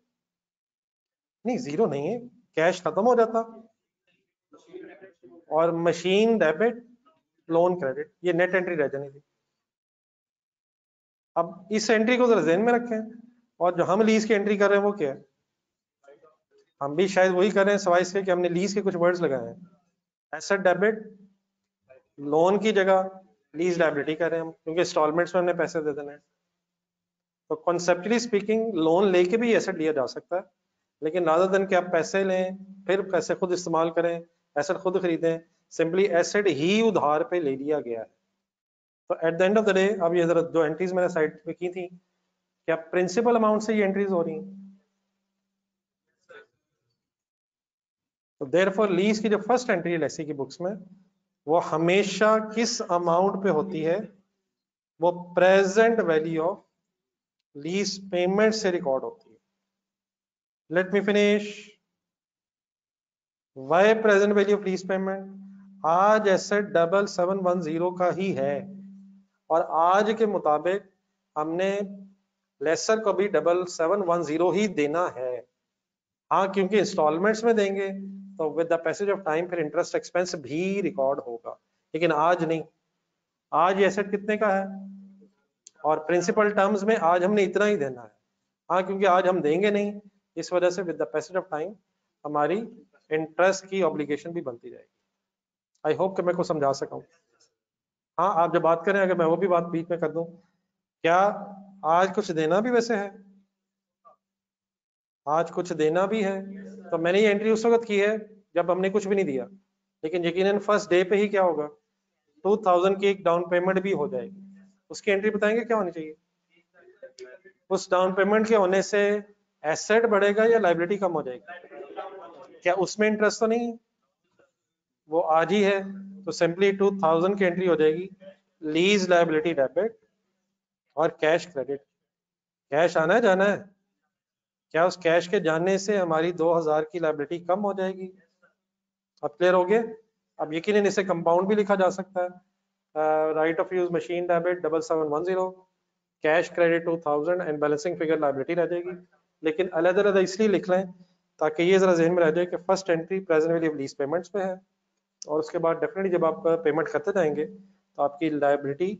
नहीं, जीरो नहीं है, कैश खत्म हो जाता और मशीन डेबिट लोन क्रेडिट, ये नेट एंट्री रह जानी थी। अब इस एंट्री को जरा ध्यान में रखें, और जो हम लीज की एंट्री कर रहे हैं वो क्या है? हम भी शायद वही कर रहे हैं सवाई इसके कि हमने लीज के कुछ वर्ड्स लगाए हैं। एसेट डेबिट, लोन की जगह लीज लायबिलिटी कर रहे हैं हम, क्योंकि इंस्टॉलमेंट्स में हमने पैसे दे देने हैं। तो कॉन्सेप्चुअली स्पीकिंग लोन लेके भी एसेट लिया जा सकता है, लेकिन रादर देन कि आप पैसे लें फिर पैसे खुद इस्तेमाल करें, एसेट खुद खरीदें, सिंपली एसेट ही उधार पे ले लिया गया है। तो at the end of the day, अब ये जरा जो एंट्रीज मैंने साइड पे की थी, क्या प्रिंसिपल अमाउंट से ये एंट्रीज हो रही हैं? तो देयरफॉर लीज की जो फर्स्ट एंट्री है लेसी की बुक्स में, वो हमेशा किस अमाउंट पे होती है? वो present value of lease payment से रिकॉर्ड होती है। Let me finish. Why present value of lease payment? आज एसेट 7710 का ही है और आज के मुताबिक हमने लेसर को भी 7710 ही देना है। हाँ, क्योंकि इंस्टॉलमेंट्स में देंगे तो with the passage of time फिर इंटरेस्ट एक्सपेंस भी रिकॉर्ड होगा, लेकिन आज नहीं। आज ये एसेट कितने का है और प्रिंसिपल टर्म्स में आज हमने इतना ही देना है। हाँ, क्योंकि आज हम देंगे नहीं, इस वजह से with the passage of time हमारी इंटरेस्ट की ऑब्लिगेशन भी बनती जाएगी। आई होप कि मैं को समझा सका हूँ। हाँ, आप जब बात करें, अगर मैं वो भी बात बीच में कर दूं, क्या आज कुछ देना भी वैसे है? आज कुछ देना भी है। तो मैंने ये एंट्री उस वक्त की है जब हमने कुछ भी नहीं दिया, लेकिन यकीनन फर्स्ट डे पे ही क्या होगा, 2000 की एक डाउन पेमेंट भी हो जाएगी। उसकी एंट्री बताएंगे क्या होनी चाहिए? उस डाउन पेमेंट के होने से एसेट बढ़ेगा या लायबिलिटी कम हो जाएगी? क्या उसमें इंटरेस्ट तो नहीं? वो आज ही है, तो सिंपली 2000 की एंट्री हो जाएगी, लीज लायबिलिटी डेबिट और कैश क्रेडिट। कैश आना है जाना है? क्या उस कैश के जाने से हमारी 2000 की लायबिलिटी कम हो जाएगी? अब क्लियर हो गया? अब यकीनन इसे कंपाउंड भी लिखा जा सकता है। Right of use machine debit 7710, cash credit 2000 and balancing figure liability रह जाएगी। लेकिन अलग-अलग इसलिए लिख लें ताकि ये जरा जहन में रह जाए कि first entry present value of lease payments पे है, और उसके बाद डेफिनेटली जब आप पेमेंट करते जाएंगे तो आपकी लायबिलिटी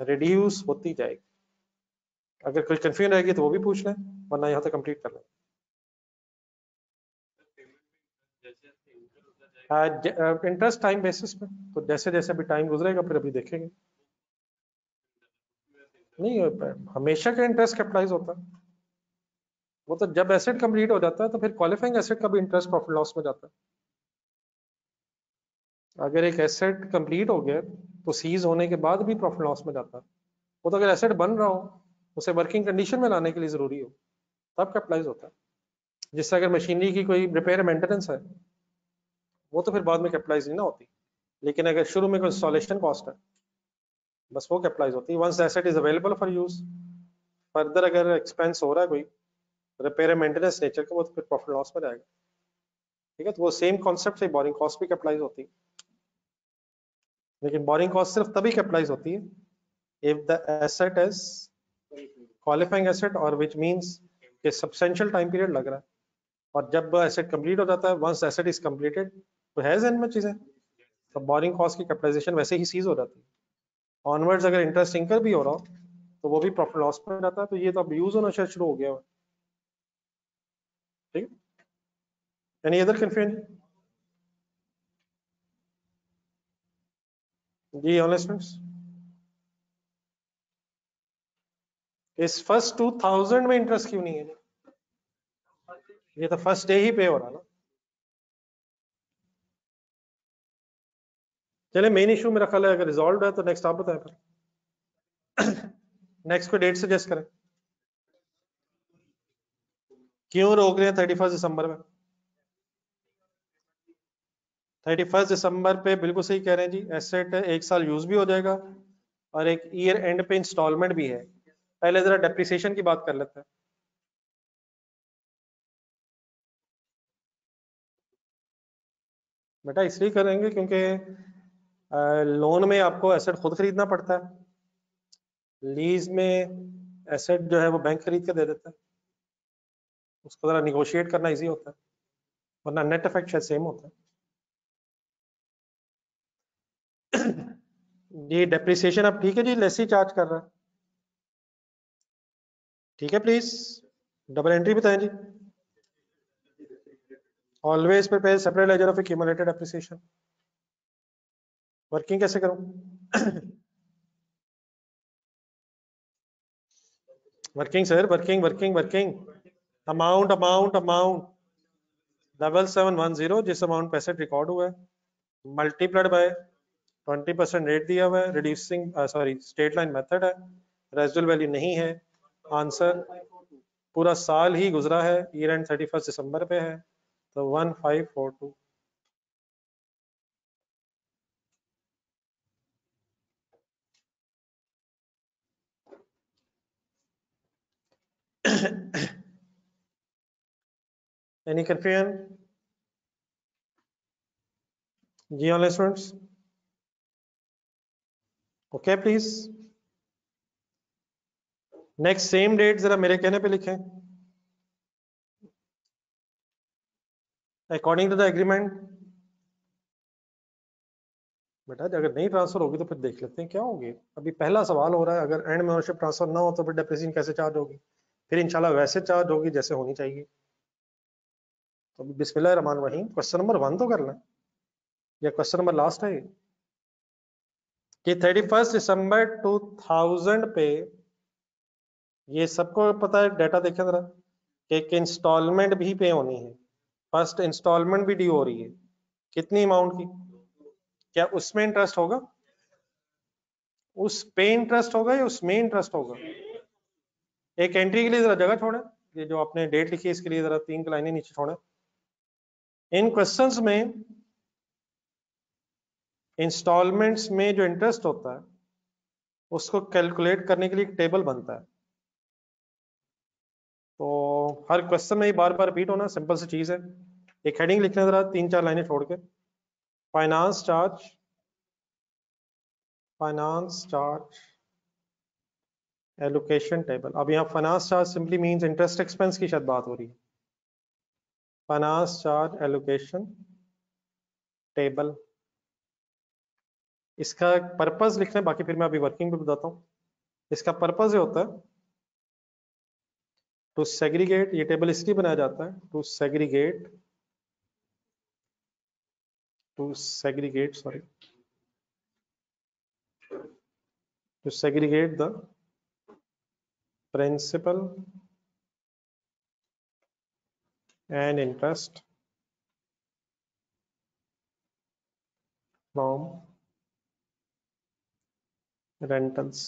रिड्यूस होती जाएगी। अगर कोई कंफ्यूजन रहेगी तो वो भी पूछ लें, वरना यहाँ तक कंप्लीट कर लें। इंटरेस्ट टाइम बेसिस पे, तो जैसे जैसे भी टाइम गुजरेगा फिर अभी देखेंगे। नहीं, हमेशा का इंटरेस्ट कैपिटलाइज होता है। वो तो जब एसेट कंप्लीट हो जाता है तो फिर क्वालिफाइंग एसेट का भी इंटरेस्ट प्रॉफिट लॉस में जाता है। अगर एक एसेट कंप्लीट हो गया तो सीज होने के बाद भी प्रॉफिट लॉस में जाता है। वो तो अगर एसेट बन रहा हो, उसे वर्किंग कंडीशन में लाने के लिए जरूरी हो, तब कैपिटलाइज होता है। जिससे अगर मशीनरी की कोई रिपेयर मेंटेनेंस है, वो तो फिर बाद में कैपिटलाइज नहीं ना होती, लेकिन अगर शुरू में कोई इंस्टॉलेशन कॉस्ट है, बस वो कैपिटलाइज होती है once asset is available for use. Further अगर एक्सपेंस हो रहा है कोई रिपेयर मेंटेनेंस नेचर का, वो तो फिर प्रॉफिट लॉस में जाएगा। ठीक है, तो वो सेम कॉन्सेप्ट से बोरिंग कॉस्ट भी कैपिटलाइज होती है, लेकिन बोरिंग कॉस्ट सिर्फ तभी कैपिटलाइज होती है if the asset is qualifying asset, और which means कि substantial time period लग रहा है। और जब एसेट कंप्लीट हो जाता है, वंस एसेट इज कंप्लीटेड, तो है जहन में चीजें, तो बोरिंग कॉस्ट की कैपिटलाइजेशन वैसे ही सीज हो जाती है। ऑनवर्ड्स अगर इंटरेस्ट इंकर भी हो रहा हो तो वो भी प्रॉफिट लॉस में जाता है। तो ये तो अब यूज होना शायद शुरू हो गया है। ठीक है, एनी अदर कंफ्यूजन? जी ऑनेस्टनेस, इस फर्स्ट 2000 में इंटरेस्ट क्यों नहीं है? ये तो फर्स्ट डे ही पे हो रहा ना। चले, मेन इशू मेरा ख्याल है अगर रिजॉल्व है तो नेक्स्ट आप बताएं फिर। नेक्स्ट को डेट सजेस्ट करें। क्यों रोक रहे हैं 31 दिसंबर में? 31 दिसंबर पे बिल्कुल सही कह रहे हैं जी, एसेट एक साल यूज भी हो जाएगा और एक ईयर एंड पे इंस्टॉलमेंट भी है। पहले जरा डेप्रिसिएशन की बात कर लेते हैं। बेटा इसलिए करेंगे क्योंकि लोन में आपको एसेट खुद खरीदना पड़ता है, लीज में एसेट जो है वो बैंक खरीद के दे देता है, उसको जरा निगोशिएट करना इजी होता है, वरना नेट इफेक्ट शायद सेम होता है। जी डेप्रिसिएशन अब ठीक है जी, लेसी चार्ज कर रहा है, ठीक है प्लीज डबल एंट्री बताएं जी। Always prepare separate ledger of accumulated depreciation. Working कैसे करूं? Working sir, working working working amount amount amount 7710 जिस अमाउंट पे एसेट रिकॉर्ड हुआ है मल्टीप्लाइड बाय 20% रेट दिया हुआ है, reducing sorry straight line method है, रेजिडुअल वैल्यू नहीं है। आंसर पूरा साल ही गुजरा है, ईयर एंड 31 दिसंबर पे है, तो 1542। Any confusion? जी online students, okay please. Next same date जरा मेरे कहने पे लिखें। According to the agreement. बेटा अगर नहीं ट्रांसफर होगी तो फिर देख लेते हैं क्या होगी। अभी पहला सवाल हो रहा है, अगर एंड में ओनरशिप ट्रांसफर ना हो तो फिर डेप्रिसिएशन कैसे चार्ज होगी, फिर इंशाल्लाह वैसे चार्ज होगी जैसे होनी चाहिए। तो बिस्मिल्लाह रहमान रहीम, क्वेश्चन नंबर 1 तो करना या क्वेश्चन नंबर लास्ट है कि 31 दिसंबर 2000 पे, ये सबको पता है, डाटा देखें जरा, कि एक इंस्टॉलमेंट भी पे होनी है, फर्स्ट इंस्टॉलमेंट भी ड्यू हो रही है, कितनी अमाउंट की? क्या उसमें इंटरेस्ट होगा? उस पे इंटरेस्ट होगा या उसमें इंटरेस्ट होगा? एक एंट्री के लिए जरा जगह छोड़े, ये जो आपने डेट लिखी है इसके लिए जरा 3 लाइनें नीचे छोड़े। इन क्वेश्चंस में इंस्टॉलमेंट्स में जो इंटरेस्ट होता है उसको कैलकुलेट करने के लिए एक टेबल बनता है। तो हर क्वेश्चन में ही बार बार रिपीट होना सिंपल सी चीज है। एक हेडिंग लिखना जरा 3-4 लाइनें छोड़ के, finance charge, finance charge allocation table. अब यहाँ finance charge simply means interest expense की शायद बात हो रही है। फाइनेंस चार्ज एलोकेशन टेबल, इसका पर्पस लिखना है, बाकी फिर मैं अभी वर्किंग भी बताता हूँ। इसका पर्पस ये होता है टू सेग्रीगेट, ये टेबल इसलिए बनाया जाता है to segregate, sorry, to segregate the principal and interest from rentals.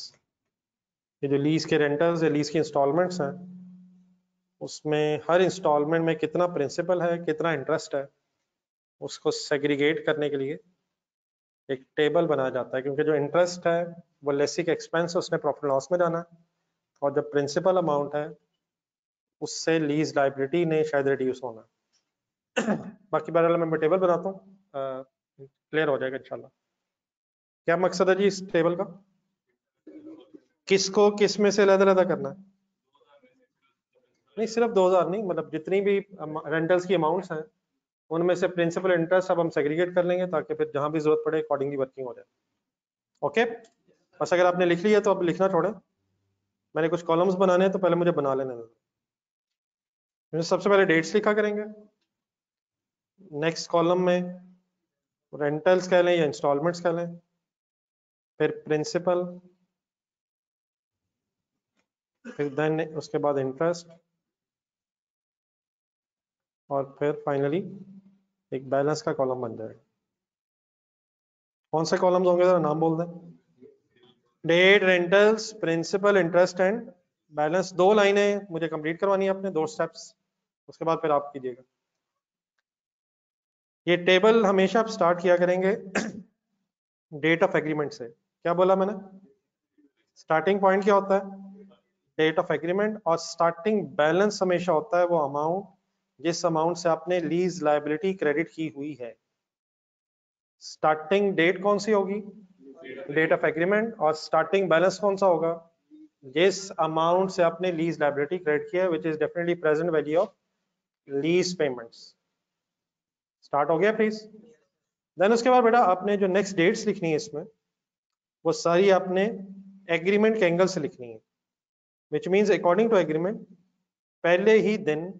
ये जो लीज के रेंटल्स या लीज की इंस्टॉलमेंट्स हैं, उसमें हर इंस्टॉलमेंट में कितना प्रिंसिपल है कितना इंटरेस्ट है, उसको सेग्रीगेट करने के लिए एक टेबल बनाया जाता है। क्योंकि जो इंटरेस्ट है वो लेसिक एक्सपेंस है, उसने प्रॉफिट लॉस में जाना है, और जो प्रिंसिपल अमाउंट है उससे लीज लाइबिलिटी ने शायद रिड्यूस होना है। बाकी बहरहाल मैं टेबल बनाता हूँ, क्लियर हो जाएगा इंशाल्लाह। क्या मकसद है जी इस टेबल का? किसको किस में से अलग-अलग करना है? नहीं सिर्फ 2000 नहीं, मतलब जितनी भी रेंटल्स की अमाउंट्स हैं उनमें से प्रिंसिपल इंटरेस्ट अब हम सेग्रीगेट कर लेंगे, ताकि फिर जहां भी जरूरत पड़े अकॉर्डिंगली वर्किंग हो जाए। ओके, बस अगर आपने लिख लिया तो अब लिखना छोड़ें। मैंने कुछ कॉलम्स बनाने हैं तो पहले मुझे बना लेने दें। सबसे पहले डेट्स लिखा करेंगे, नेक्स्ट कॉलम में रेंटल्स कह लें या इंस्टॉलमेंट्स कह लें, फिर प्रिंसिपल, फिर देन उसके बाद इंटरेस्ट, और फिर फाइनली एक बैलेंस का कॉलम बन जाएगा। कौन से कॉलम्स होंगे जरा नाम बोल दें? Date, rentals, principal, interest and balance. 2 लाइनें मुझे कंप्लीट करवानी है अपने 2 स्टेप्स, उसके बाद फिर आप कीजिएगा। ये टेबल हमेशा आप स्टार्ट किया करेंगे डेट ऑफ एग्रीमेंट से। क्या बोला मैंने? स्टार्टिंग पॉइंट क्या होता है? डेट ऑफ एग्रीमेंट, और स्टार्टिंग बैलेंस हमेशा होता है वो अमाउंट जिस अमाउंट से आपने लीज लायबिलिटी क्रेडिट की हुई है। स्टार्टिंग डेट कौन सी होगी? Date of agreement. और स्टार्टिंग बैलेंस कौन सा होगा? जिस अमाउंट से आपने लीज लायबिलिटी क्रेडिट किया है, which is definitely present value of lease payments. Start हो गया प्लीज? देन उसके बाद बेटा आपने जो नेक्स्ट डेट्स लिखनी है इसमें, वो सारी आपने एग्रीमेंट के एंगल से लिखनी है, which means according to agreement पहले ही दिन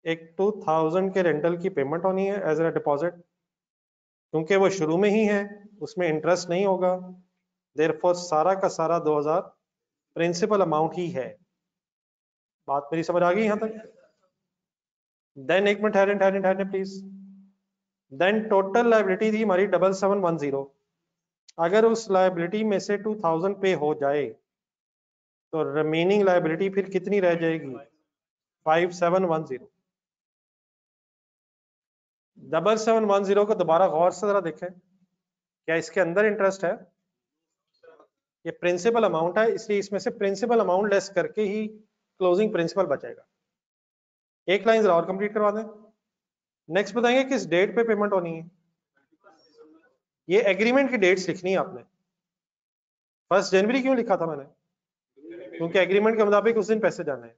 एक 2000 के रेंटल की पेमेंट होनी है एज ए डिपॉजिट, क्योंकि वो शुरू में ही है, उसमें इंटरेस्ट नहीं होगा, देयरफॉर सारा का सारा 2000 प्रिंसिपल अमाउंट ही है। बात मेरी समझ आ गई यहां तक? देन एक मिनट ठहरे ठहरे ठहरे प्लीज। देन टोटल लाइबिलिटी थी हमारी 7710। अगर उस लाइबिलिटी में से 2000 पे हो जाए तो रिमेनिंग लाइबिलिटी फिर कितनी रह जाएगी? 5710। 7710 को दोबारा गौर से जरा देखें, क्या इसके अंदर इंटरेस्ट है? ये प्रिंसिपल अमाउंट है, इसलिए इसमें से प्रिंसिपल अमाउंट लेस करके ही क्लोजिंग प्रिंसिपल बचेगा। एक लाइन जरा और कंप्लीट करवा दें। नेक्स्ट बताएंगे किस डेट पे पेमेंट होनी है। ये एग्रीमेंट की डेट्स लिखनी है आपने। 1 जनवरी क्यों लिखा था मैंने? क्योंकि एग्रीमेंट के मुताबिक उस दिन पैसे जाने हैं।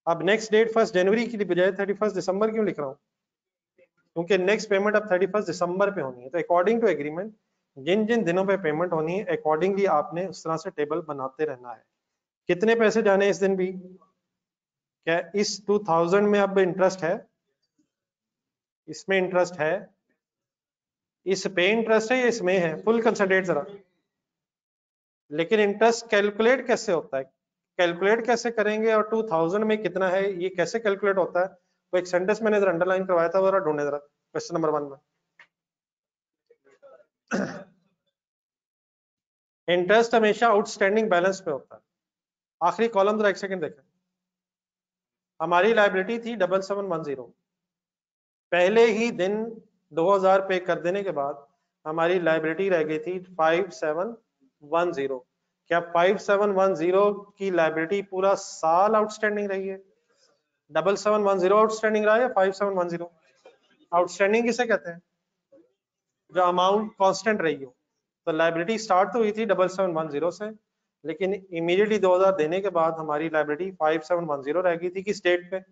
अब नेक्स्ट डेट 1 जनवरी की बजाय 31 दिसंबर क्यों लिख रहा हूँ? क्योंकि नेक्स्ट पेमेंट अब 31 दिसंबर पे होनी है। तो अकॉर्डिंग टू एग्रीमेंट जिन जिन दिनों पे पेमेंट होनी है अकॉर्डिंगली आपने उस तरह से टेबल बनाते रहना है। कितने पैसे जाने इस दिन भी? क्या इस 2000 में अब इंटरेस्ट है? इसमें इंटरेस्ट है? इस पे इंटरेस्ट है या इसमें है? फुल कंसंट्रेट जरा। लेकिन इंटरेस्ट कैलकुलेट कैसे होता है? कैलकुलेट कैसे करेंगे और 2000 में कितना है ये कैसे कैलकुलेट होता है? वो एक सेंटेंस मैंने जरा अंडरलाइन करवाया था, जरा ढूंढे जरा क्वेश्चन नंबर 1 में। इंटरेस्ट हमेशा आउटस्टैंडिंग बैलेंस पे होता है। आखिरी कॉलम जरा एक सेकंड देखें। हमारी लाइबिलिटी थी 7710। पहले ही दिन 2000 पे कर देने के बाद हमारी लाइबिलिटी रह गई थी 5710। क्या 5710 की लाइबिलिटी पूरा साल आउटस्टैंडिंग रही है? 7710 आउटस्टैंडिंग रहा है या 5710? आउटस्टैंडिंग किसे कहते हैं? जो अमाउंट कांस्टेंट रही हो। तो लाइबिलिटी स्टार्ट तो हुई थी 7710 से, लेकिन इमीडिएटली 2000 देने के बाद हमारी लाइबिलिटी 5710 रह गई थी किस डेट पे?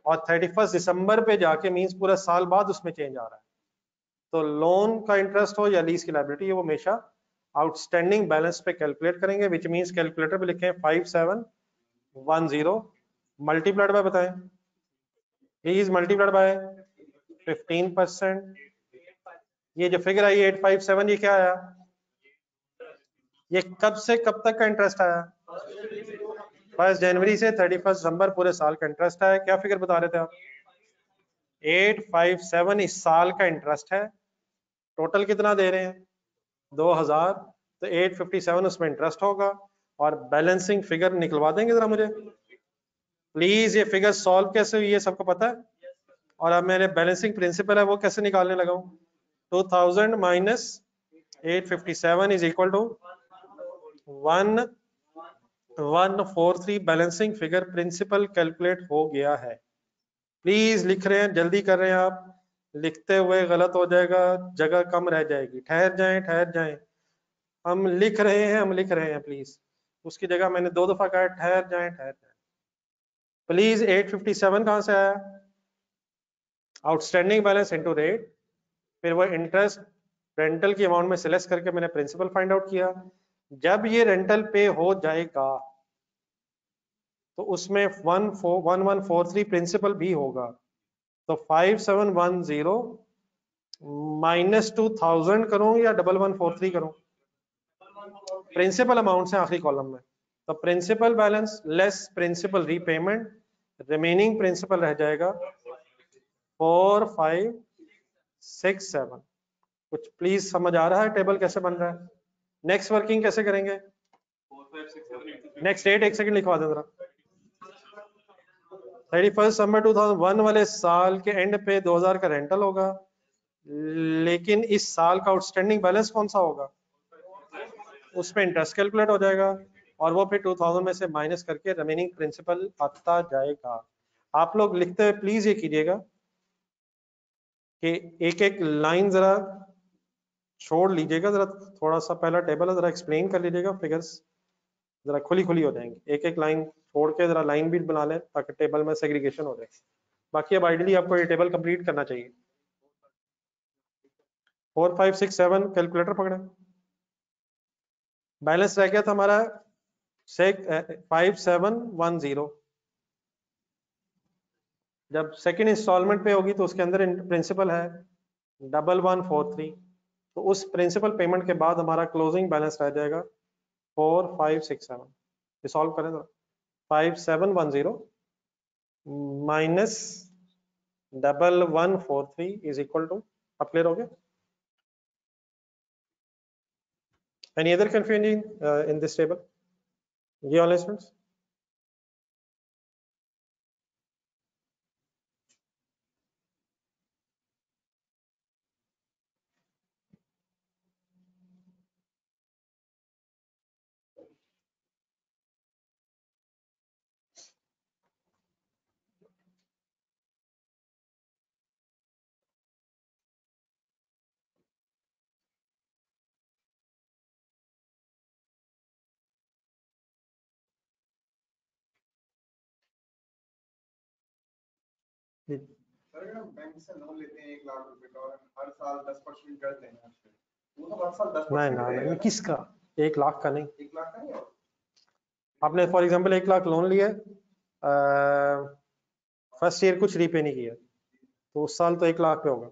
और 31 दिसंबर पे जाके मींस पूरा साल बाद उसमें चेंज आ रहा है। तो लोन का इंटरेस्ट हो या लीज की लाइबिलिटी है वो हमेशा आउटस्टैंडिंग बैलेंस पे कैलकुलेट करेंगे, विच मींस कैलकुलेटर पे लिखें 5710 मल्टीप्लाइड बाय, बताएं प्लीज, मल्टीप्लाइड बाय 15%। ये जो फिगर आई 857 ये क्या आया? ये कब से कब तक का इंटरेस्ट आया? 1 जनवरी से 31 दिसंबर पूरे साल का इंटरेस्ट आया। क्या फिगर बता रहे थे आप? 857 इस साल का इंटरेस्ट है। टोटल कितना दे रहे हैं? 2000। तो 857 उसमें इंटरेस्ट होगा। और बैलेंसिंग फिगर निकलवा देंगे जरा मुझे प्लीज। ये फिगर सॉल्व कैसे हुई है सबको पता है? और अब मैंने बैलेंसिंग प्रिंसिपल है वो कैसे निकालने लगा हूं? 2000 minus 857 is equal to 1143। Balancing figure principal calculate हो गया है। प्लीज लिख रहे हैं, जल्दी कर रहे हैं आप, लिखते हुए गलत हो जाएगा, जगह कम रह जाएगी। ठहर जाएं ठहर जाएं, हम लिख रहे हैं हम लिख रहे हैं प्लीज। उसकी जगह मैंने 2 दफा कहा ठहर जाएं ठहर जाएं। प्लीज 857 कहां से आया? आउटस्टैंडिंग बैलेंस इनटू रेट, फिर वो इंटरेस्ट रेंटल की अमाउंट में सेलेक्ट करके मैंने प्रिंसिपल फाइंड आउट किया। जब ये रेंटल पे हो जाएगा तो उसमें 1143 प्रिंसिपल भी होगा। तो 5710 माइनस 2000 करूं या 1143 करूं? प्रिंसिपल अमाउंट से आखिरी कॉलम में। तो principal balance less principal repayment, remaining principal रह जाएगा 4567। कुछ प्लीज समझ आ रहा है टेबल कैसे बन रहा है? नेक्स्ट वर्किंग कैसे करेंगे? नेक्स्ट डेट एक सेकंड लिखवा दे जरा। 31 दिसंबर 2001 वाले साल के एंड पे 2000 का रेंटल होगा, लेकिन इस साल का आउटस्टैंडिंग बैलेंस कौन सा होगा? उसमें इंटरेस्ट कैलकुलेट हो जाएगा और वो फिर 2000 में से माइनस करके रिमेनिंग प्रिंसिपल आता जाएगा। आप लोग लिखते हुए प्लीज ये कीजिएगा कि एक एक लाइन जरा छोड़ लीजिएगा, जरा थोड़ा सा पहला टेबल है जरा एक्सप्लेन कर लीजिएगा, फिगर्स जरा खुली खुली हो जाएंगी। एक एक लाइन छोड़ के जरा लाइन भी बना लें ताकि टेबल में सेग्रीगेशन हो जाए। बाकी अब आइडियली आपको ये टेबल कंप्लीट करना चाहिए। 4 5 6 7 कैलकुलेटर पकड़े। बैलेंस रह गया था हमारा 5710। जब सेकंड इंस्टॉलमेंट पे होगी तो उसके अंदर प्रिंसिपल है 1143। तो उस प्रिंसिपल पेमेंट के बाद हमारा क्लोजिंग बैलेंस रह जाएगा 4567। सॉल्व करें तो 5710 माइनस 1143 इज इक्वल टू, अब क्लियर हो गया? Any other confusion in this table? ये ऑनलाइन स्टूडेंट्स? सर हम बैंक से लोन लेते हैं 1 लाख रुपए का और हर साल 10% इंटरेस्ट देना है उस पे, वो तो हर साल 10% नहीं, रहेगा। किसका? 1 लाख का नहीं। 1 लाख का नहीं होगा? आपने फॉर एग्जांपल 1 लाख लोन लिया, फर्स्ट ईयर कुछ रीपे नहीं किया, तो उस साल तो 1 लाख पे होगा।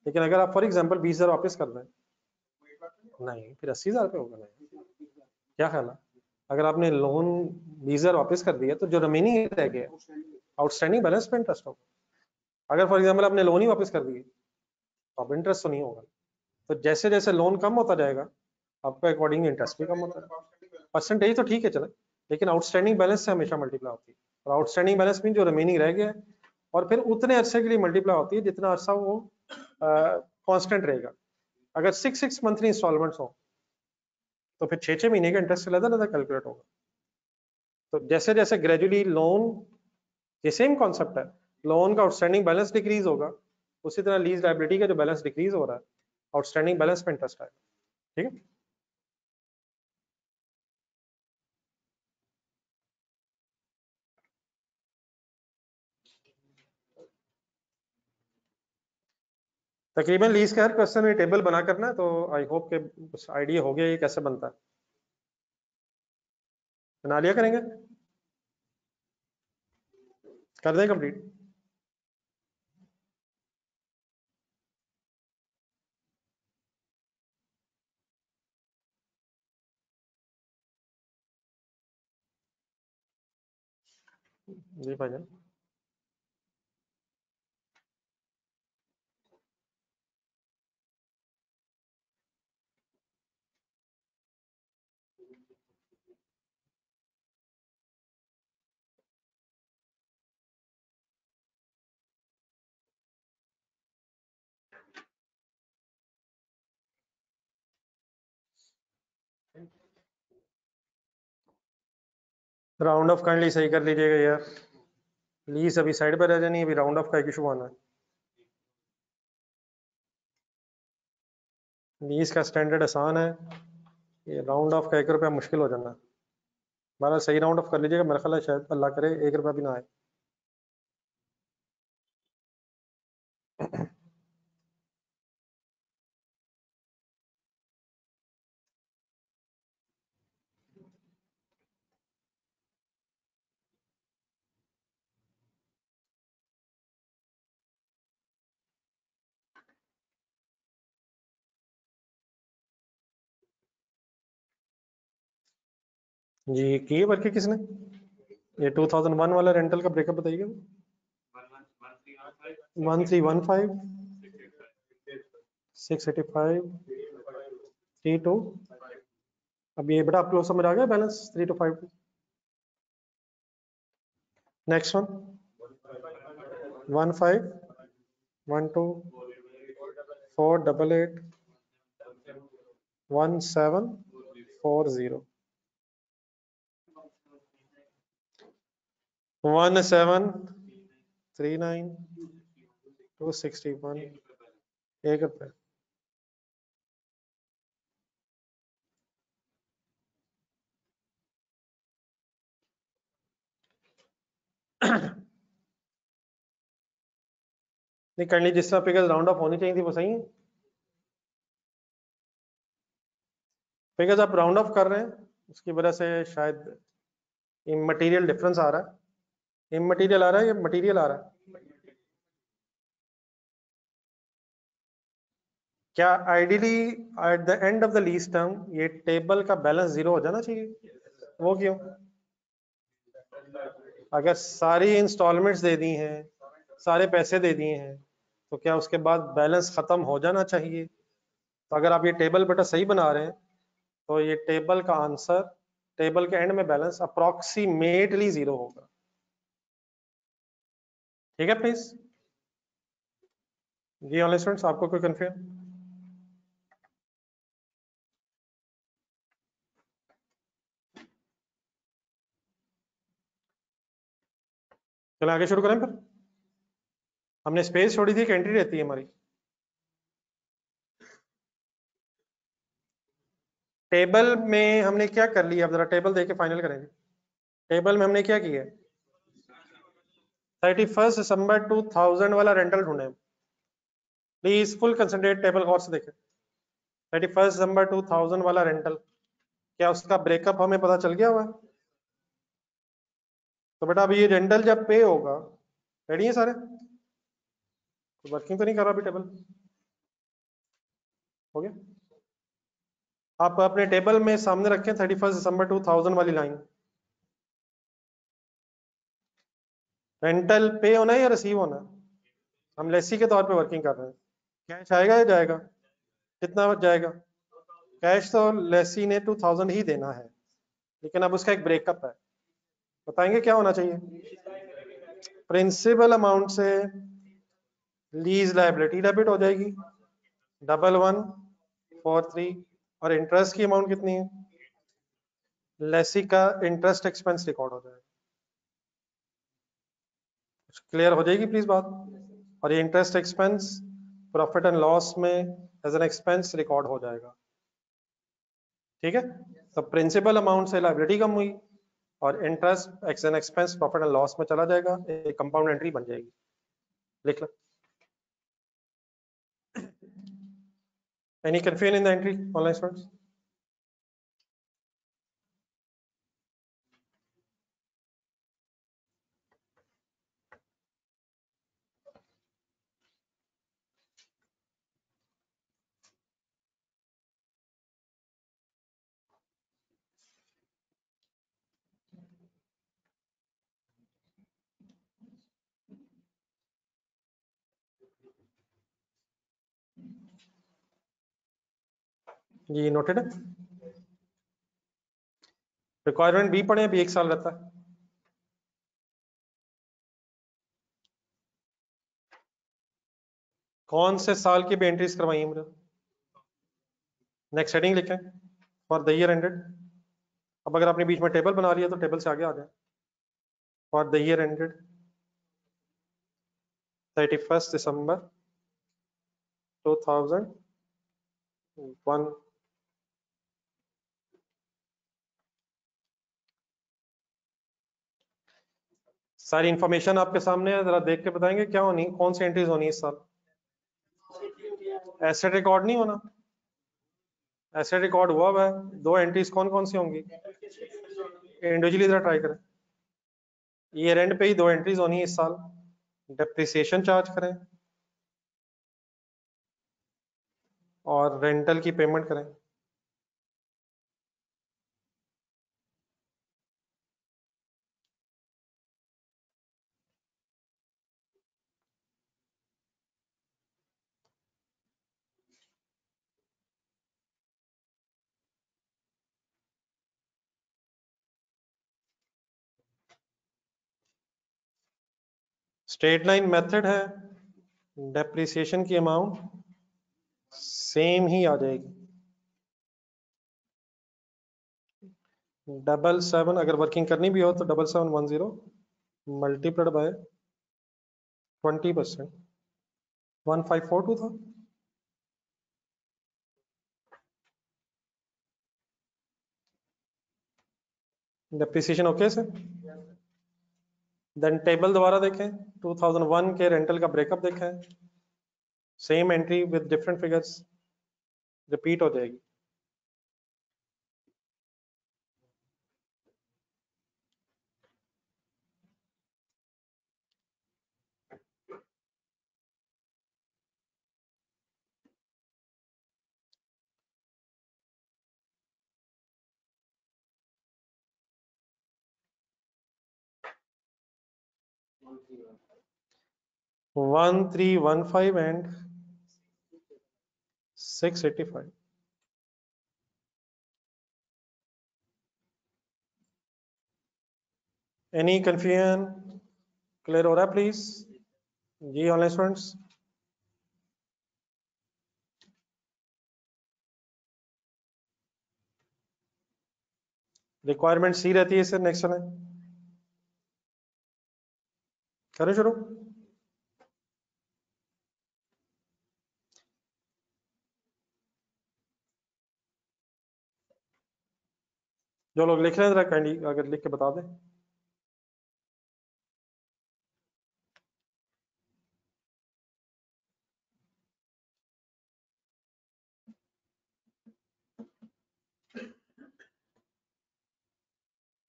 लेकिन अगर आप फॉर एग्जांपल 20,000 वापस कर दें, वो 1 लाख का नहीं होगा? नहीं, फिर 80,000 पे होगा। नहीं, क्या ख्याल है? अगर आपने लोन 20,000 वापस कर दिया तो जो रिमेनिंग रह गया आउटस्टैंडिंग बैलेंस पे इंटरेस्ट होगा। अगर फॉर एग्जांपल आपने लोन ही वापस कर दिए तो अब इंटरेस्ट तो नहीं होगा। तो जैसे जैसे लोन कम होता जाएगा आपका अकॉर्डिंग इंटरेस्ट भी कम होता है। परसेंटेज तो ठीक है चले, लेकिन आउटस्टैंडिंग बैलेंस से हमेशा मल्टीप्लाई होती है, और आउटस्टैंडिंग बैलेंस में जो रिमेनिंग रह गया है, और फिर उतने अरसे के लिए मल्टीप्लाई होती है जितना अरसा वो कांस्टेंट रहेगा। अगर 6 मंथली इंस्टॉलमेंट्स हो तो फिर 6 महीने का इंटरेस्ट अलग अलग कैलकुलेट होगा। तो जैसे जैसे ग्रेजुअली लोन, ये सेम कॉन्सेप्ट है, लोन का आउटस्टैंडिंग बैलेंस डिक्रीज होगा, उसी तरह लीज लायबिलिटी का जो बैलेंस डिक्रीज हो रहा है, आउटस्टैंडिंग बैलेंस पे इंटरेस्ट आएगा। ठीक है? तकरीबन लीज का हर क्वेश्चन में टेबल बना करना है, तो आई होप के कुछ आइडिया हो गया ये कैसे बनता है। बना लिया करेंगे, कर दें कंप्लीट। जी भाईजान। राउंड ऑफ काइंडली सही कर लीजिएगा यार, लीज अभी साइड पर रह जानी है, अभी राउंड ऑफ का एक इशू आना है। लीज का स्टैंडर्ड आसान है, ये राउंड ऑफ का 1 रुपया मुश्किल हो जाना है। हमारा सही राउंड ऑफ कर लीजिएगा, मेरा ख्याल है शायद अल्लाह करे 1 रुपया भी ना आए। जी किए वर्क किसने? ये 2001 वाला रेंटल का ब्रेकअप बताइए। 1315 685 32। अब ये बेटा आप लोग समझ आ गया बैलेंस 3 to 5। नेक्स्ट वन 15 12 488 1740 1739 261 1 रुपया। नहीं करनी, जिस तरह फिगर्स राउंड ऑफ होनी चाहिए थी वो सही है। फिगर्स आप राउंड ऑफ कर रहे हैं, उसकी वजह से शायद इमटेरियल डिफरेंस आ रहा है। इमटेरियल आ रहा है या मटेरियल आ रहा है? क्या ideally at the end of the lease term ये टेबल का बैलेंस 0 हो जाना चाहिए? वो क्यों? अगर सारी इंस्टॉलमेंट्स दे दी हैं सारे पैसे दे दिए हैं, तो क्या उसके बाद बैलेंस खत्म हो जाना चाहिए? तो अगर आप ये टेबल बेटा सही बना रहे हैं तो ये टेबल का आंसर, टेबल के एंड में बैलेंस अप्रोक्सीमेटली 0 होगा। ठीक है प्लीज जी ऑनलाइन स्टूडेंट्स, आपको कोई कंफ्यूजन? चलो आगे शुरू करें फिर। हमने स्पेस छोड़ी थी कि एंट्री रहती है हमारी? टेबल में हमने क्या कर लिया, अब जरा टेबल देके फाइनल करेंगे। टेबल में हमने क्या किया, 31 दिसंबर 2000 वाला रेंटल ढूंढे। प्लीज फुल कंसंट्रेट, टेबल गौर से देखें। 31 दिसंबर 2000 वाला रेंटल, क्या उसका ब्रेकअप हमें पता चल गया हुआ है? तो बेटा अब ये रेंटल जब पे होगा, रेडी है सारे? वर्किंग तो नहीं कर रहा अभी टेबल? हो गया? आप अपने टेबल में सामने रखें 31 दिसंबर 2000 वाली लाइन। रेंटल पे होना है या रिसीव होना है? हम लेसी के तौर पे वर्किंग कर रहे हैं। कैश आएगा या जाएगा? कितना जाएगा? कैश तो लेसी ने 2000 ही देना है, लेकिन अब उसका एक ब्रेकअप है, बताएंगे क्या होना चाहिए? प्रिंसिपल अमाउंट से लीज लायबिलिटी डेबिट हो जाएगी 1143, और इंटरेस्ट की अमाउंट कितनी है? लेसी का इंटरेस्ट एक्सपेंस रिकॉर्ड हो जाएगा। क्लियर हो जाएगी प्लीज बात? और ये interest expense profit and loss में एज एन एक्सपेंस रिकॉर्ड हो जाएगा। ठीक है, तो प्रिंसिपल अमाउंट से लायबिलिटी कम हुई और interest as an expense profit and loss में चला जाएगा, एक कंपाउंड एंट्री बन जाएगी। लिख लो। Any confusion in the entry online students? जी नोटेड है। रिक्वायरमेंट बी पढ़े, अभी 1 साल रहता है। कौन से साल की भी एंट्रीज करवाई है मुझे? नेक्स्ट हेडिंग लिखें फॉर द ईयर एंडेड। अब अगर आपने बीच में टेबल बना लिया तो टेबल से आगे आ जाए। For the year ended 31 December 2001। सारी इंफॉर्मेशन आपके सामने है, जरा देख के बताएंगे क्या होनी, कौन सी एंट्रीज होनी इस साल? एसेट रिकॉर्ड नहीं होना, एसेट रिकॉर्ड हुआ है। दो एंट्रीज कौन कौन सी होंगी? इंडिविजुअली जरा ट्राई करें। ईयर एंड पे ही दो एंट्रीज होनी है इस साल, डेप्रिसिएशन चार्ज करें और रेंटल की पेमेंट करें। स्ट्रेट लाइन मेथड है, डेप्रिसिएशन की अमाउंट सेम ही आ जाएगी। 77 अगर वर्किंग करनी भी हो तो 7710 मल्टीप्लाइड बाय 20%, 1542 था। डेप्रिसिएशन ओके से। देन टेबल दोबारा देखें, 2001 के रेंटल का ब्रेकअप देखें, same entry with different figures repeat हो जाएगी। 1315 and 685. Any confusion? क्लियर हो रहा है प्लीज जी ऑनलाइन स्टूडेंट्स? रिक्वायरमेंट सी रहती है सर नेक्स्ट में करें शुरू। जो लोग लिख रहे हैं जरा काइंडली अगर लिख के बता दें।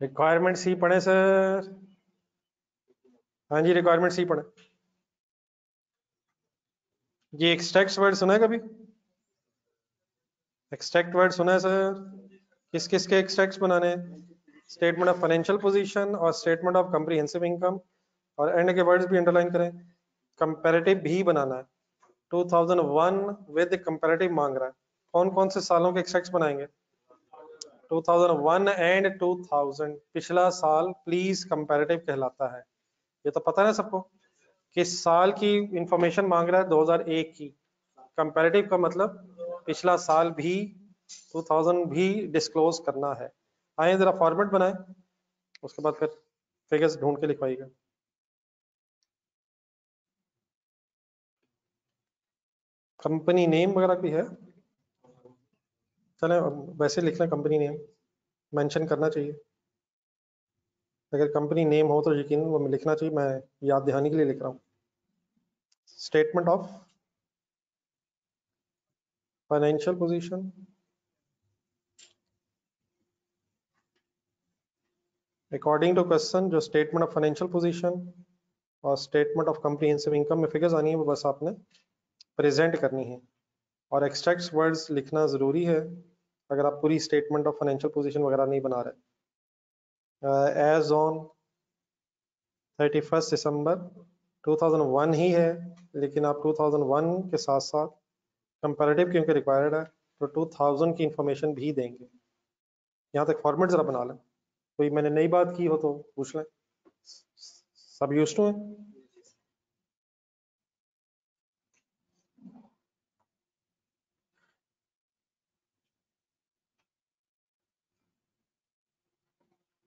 रिक्वायरमेंट सी पढ़े सर। हाँ जी रिक्वायरमेंट सी पढ़े। ये एक्सट्रैक्ट वर्ड सुना है कभी? एक्सट्रैक्ट वर्ड सुना है सर? किस किस के एक्सट्रैक्ट्स बनाने हैं? स्टेटमेंट ऑफ फाइनेंशियल पोजीशन और स्टेटमेंट ऑफ कॉम्प्रिहेंसिव इनकम, और एंड के वर्ड्स भी अंडरलाइन करें। कंपैरेटिव भी बनाना है। 2001 विद कंपैरेटिव मांग रहा है। कौन कौन से सालों के एक्सट्रैक्ट्स बनाएंगे? 2001 एंड 2000 पिछला साल प्लीज कंपैरेटिव कहलाता है। ये तो पता है सबको किस साल की इंफॉर्मेशन मांग रहा है? 2001 की। कंपैरेटिव का मतलब पिछला साल भी 2000 भी डिस्क्लोज करना है। आइए जरा फॉर्मेट बनाएं, उसके बाद फिर फिगर्स ढूंढ के लिखवाइएगा। कंपनी नेम वगैरह भी है? चले वैसे लिखना, कंपनी नेम मेंशन करना चाहिए। अगर कंपनी नेम हो तो यकीन वो लिखना चाहिए, मैं याद दहानी के लिए लिख रहा हूँ। Statement of financial position, according to question जो स्टेटमेंट ऑफ फाइनेंशियल पोजीशन और स्टेटमेंट ऑफ कॉम्प्रिहेंसिव इनकम में फिगर्स आनी है वो बस आपने प्रेजेंट करनी है। और एक्सट्रैक्ट वर्ड्स लिखना ज़रूरी है अगर आप पूरी स्टेटमेंट ऑफ फाइनेंशियल पोजीशन वगैरह नहीं बना रहे। एज ऑन 31 दिसंबर 2001 ही है, लेकिन आप 2001 के साथ साथ कंपैरेटिव क्योंकि रिक्वायर्ड है तो 2000 की इंफॉर्मेशन भी देंगे। यहाँ तक फॉर्मेट ज़रा बना लें। कोई मैंने नई बात की हो तो पूछ लें। सब यूज्ड टू हैं?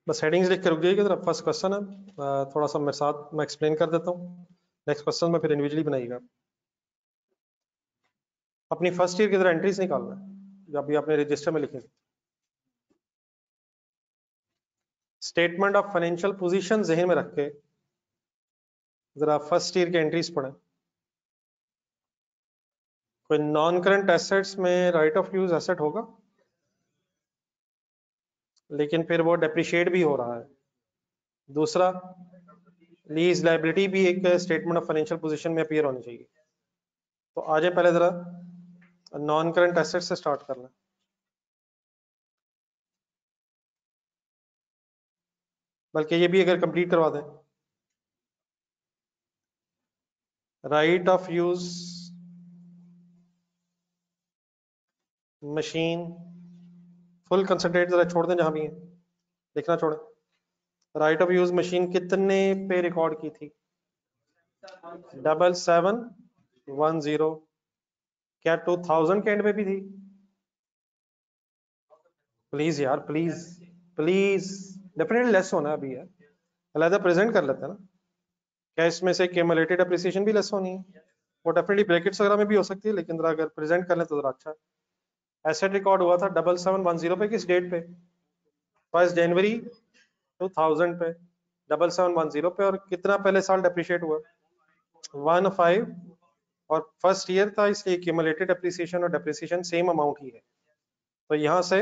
बस हेडिंग्स लिख के रुक जाइएगा जरा। फर्स्ट क्वेश्चन है, थोड़ा सा मेरे साथ मैं एक्सप्लेन कर देता हूँ। नेक्स्ट क्वेश्चन में फिर इंडिविजुअली बनाइएगा। अपनी फर्स्ट ईयर की जरा एंट्रीज निकालना है जो अभी आपने रजिस्टर में लिखी। स्टेटमेंट ऑफ फाइनेंशियल पोजीशन जहन में रख के जरा फर्स्ट ईयर की एंट्रीज पढ़ें। कोई नॉन करंट एसेट्स में राइट ऑफ यूज एसेट होगा, लेकिन फिर वो डेप्रिशिएट भी हो रहा है। दूसरा, लीज लाइबिलिटी भी एक स्टेटमेंट ऑफ फाइनेंशियल पोजीशन में अपीयर होनी चाहिए। तो आ जाए पहले जरा नॉन करंट एसेट से स्टार्ट करना। बल्कि ये भी अगर कंप्लीट करवा दें, right of use machine, full concentrate जरा छोड़ दें जहां भी है, लिखना छोड़ें। राइट ऑफ यूज मशीन कितने पे रिकॉर्ड की थी? 7710। क्या 2000 के एंड पे भी थी? प्लीज यार प्लीज प्लीज, डेफिनेटली लेस होना अभी है, अलहदा प्रेजेंट कर लेते हैं ना। क्या इसमें से क्यूमुलेटेड एप्रिसिएशन भी लेस होनी है? वो डेफिनेटली ब्रैकेट्स वगैरह में भी हो सकती है, लेकिन जरा अगर प्रेजेंट कर लें तो जरा अच्छा है। एसेट रिकॉर्ड हुआ था 7710 पे, किस डेट पे? 1 जनवरी 2000 पे 7710 पे। और कितना पहले साल डेप्रिशिएट हुआ? 15। और फर्स्ट ईयर था इसलिए क्यूमुलेटेड एप्रिसिएशन और डेप्रिसिएशन सेम अमाउंट ही है। तो यहाँ से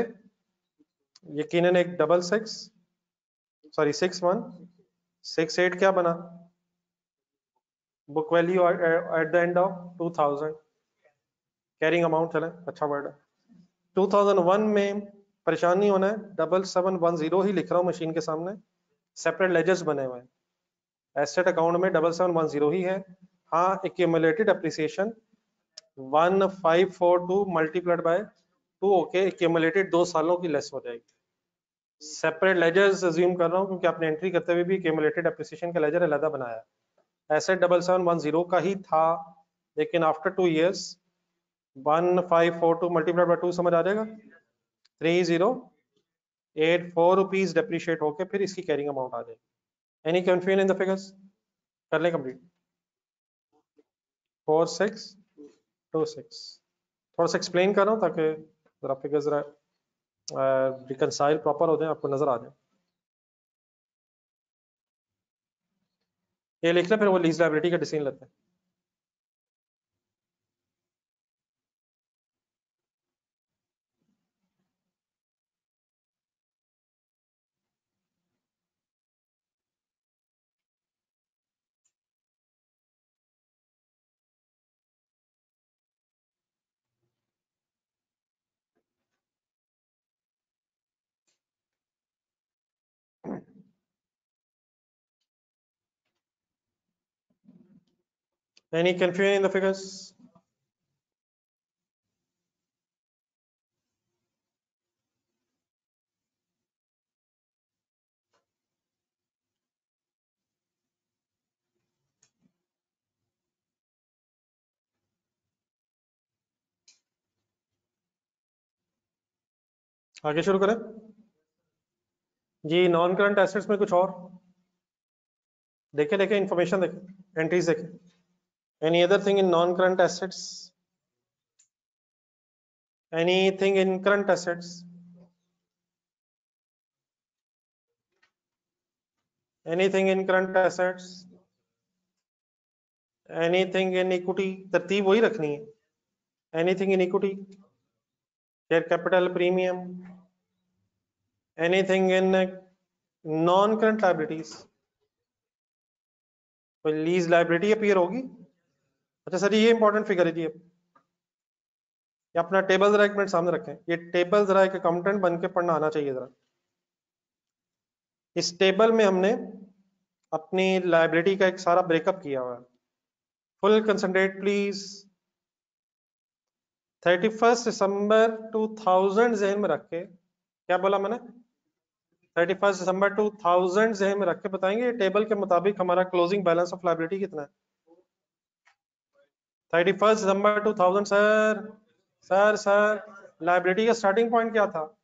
यकीनन एक 6168 क्या बना? Book value at the end of 2000, carrying amount. चले अच्छा वर्ड है। 2001 में परेशानी होना है, 7710 ही लिख रहा हूँ मशीन के सामने, सेपरेट लेजर्स बने हुए हैं। एसेट अकाउंट में 7710 ही है, हाँ, accumulated appreciation 1542 multiplied by 2 okay, accumulated 2 सालों की लेस हो जाएगी। सेपरेट लेजर्स अज्यूम कर रहा हूँ क्योंकि आपने एंट्री करते हुए भी एक्यूमुलेटेड एप्रिसिएशन का लेजर अलग बनाया है। एसेट 7710 का ही था, लेकिन आफ्टर 2 years 1542 मल्टीप्लाइड बाय 2 समझ आ जाएगा, 3084 रुपीज डेप्रिशिएट होके फिर इसकी कैरिंग अमाउंट आ जाएगी। Any confusion in the figures? कर लें कंप्लीट। 4626 थोड़ा सा एक्सप्लेन कर रहा हूँ ताकि जरा फिगर्स जरा रिकंसाइल प्रॉपर हो जाए, आपको नजर आ जाए। ये लिख लें, फिर वो लीज लायबिलिटी का डिसीजन लेते हैं। Any confusion in the figures? आगे शुरू करें जी। नॉन करंट एसेट्स में कुछ और देखे इंफॉर्मेशन देखे, एंट्रीज देखे। Any other thing in non current assets? Anything in current assets? Anything in current assets? Anything in equity? तरतीब वही रखनी है। Anything in equity, share capital, premium? Anything in non current liabilities? कोई lease liability appear होगी? अच्छा sir, ये important figure है जी। अब ये अपना टेबल जरा 1 मिनट सामने रखें। ये टेबल जरा एक अकाउंटेंट बन के पढ़ना आना चाहिए जरा। इस टेबल में हमने अपनी लायबिलिटी का एक सारा ब्रेकअप किया हुआ है। Full concentrate please. 31 दिसंबर 2000 जहन में रख के, क्या बोला मैंने? 31 दिसंबर 2000 जहन में रख के बताएंगे टेबल के मुताबिक हमारा क्लोजिंग बैलेंस ऑफ लायबिलिटी कितना है। 31 दिसंबर 2000 सर लायबिलिटी का स्टार्टिंग पॉइंट क्या था?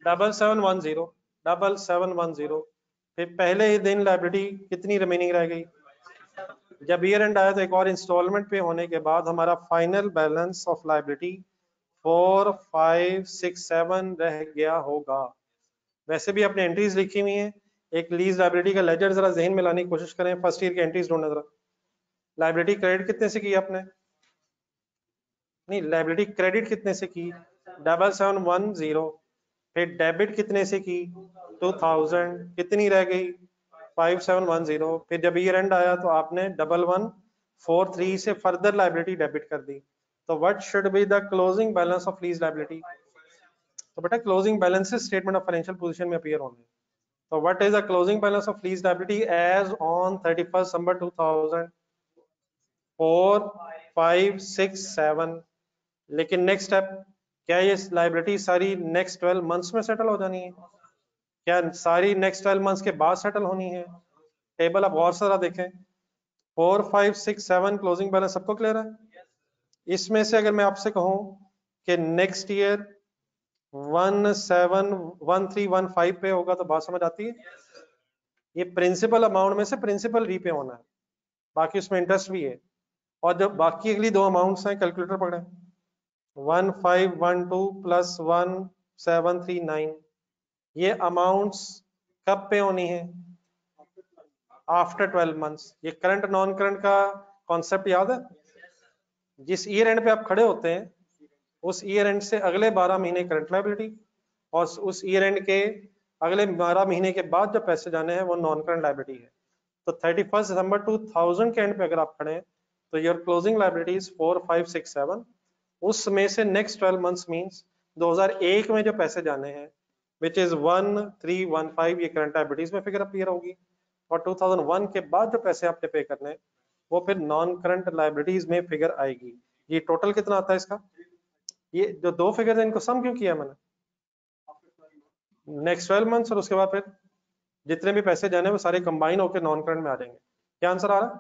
7710। फिर पहले ही दिन लायबिलिटी कितनी रिमेनिंग रह गई? जब ईयर एंड आया तो एक और इंस्टॉलमेंट पे होने के बाद हमारा फाइनल बैलेंस ऑफ लायबिलिटी 4567 रह गया होगा। वैसे भी अपने एंट्रीज लिखी हुई हैं। एक लीज लायबिलिटी का लेजर जरा जहन में लाने की कोशिश करें। फर्स्ट ईयर की एंट्रीज ढूंढना जरा। लायबिलिटी क्रेडिट कितने से की आपने? नहीं, लायबिलिटी क्रेडिट कितने से की? 7710। फिर डेबिट कितने से की? 2000। कितनी रह गई? 5710। फिर जब ईयर एंड आया तो आपने 1143 से फर्दर लायबिलिटी डेबिट कर दी। तो what should be the closing balance of lease liability? तो बेटा क्लोजिंग बैलेंस फाइनेंशियल पोजीशन में अपीयर होंगे। तो what is the closing balance of lease liability as on 31 December 2000? 4567। लेकिन नेक्स्ट स्टेप क्या, ये लायबिलिटी सारी नेक्स्ट 12 मंथ्स में सेटल हो जानी है? क्या सारी नेक्स्ट 12 मंथ्स के बाद सेटल होनी है? टेबल आप गौर से देखें। 4567 क्लोजिंग बैलेंस सबको क्लियर है? इसमें से अगर मैं आपसे कहूं कि नेक्स्ट ईयर 171315 पे होगा तो बात समझ आती है? ये प्रिंसिपल अमाउंट में से प्रिंसिपल रीपे होना है, बाकी उसमें इंटरेस्ट भी है। और जब बाकी अगली दो अमाउंट्स हैं, कैलकुलेटर पढ़ें। 1512 प्लस 1739, ये अमाउंट्स कब पे होनी है? After 12 months. ये करंट नॉन करंट का कॉन्सेप्ट याद है? जिस ईयर एंड पे आप खड़े होते हैं उस ईयर एंड से अगले 12 महीने करंट लायबिलिटी, और उस ईयर एंड के अगले 12 महीने के बाद जो पैसे जाने हैं वो नॉन करंट लायबिलिटी है। तो 31 दिसंबर 2000 के एंड पे अगर आप खड़े हैं तो योर क्लोजिंग लायबिलिटी इज 4567। उसमें से नेक्स्ट 12 मंथ्स मींस 2001 में जो पैसे जाने हैं विच इज 1315, ये करंट लायबिलिटीज में फिगर अपीयर होगी। और 2001 के बाद जो पैसे आपने पे करने हैं वो फिर नॉन करंट लाइबिलिटीज में फिगर आएगी। ये टोटल कितना आता है इसका, ये जो दो फिगर है इनको सम क्यों किया मैंने, नेक्स्ट 12 मंथ्स, और उसके बाद फिर जितने भी पैसे जाने वो सारे कंबाइन होकर नॉन करंट में आ जाएंगे। क्या आंसर आ रहा है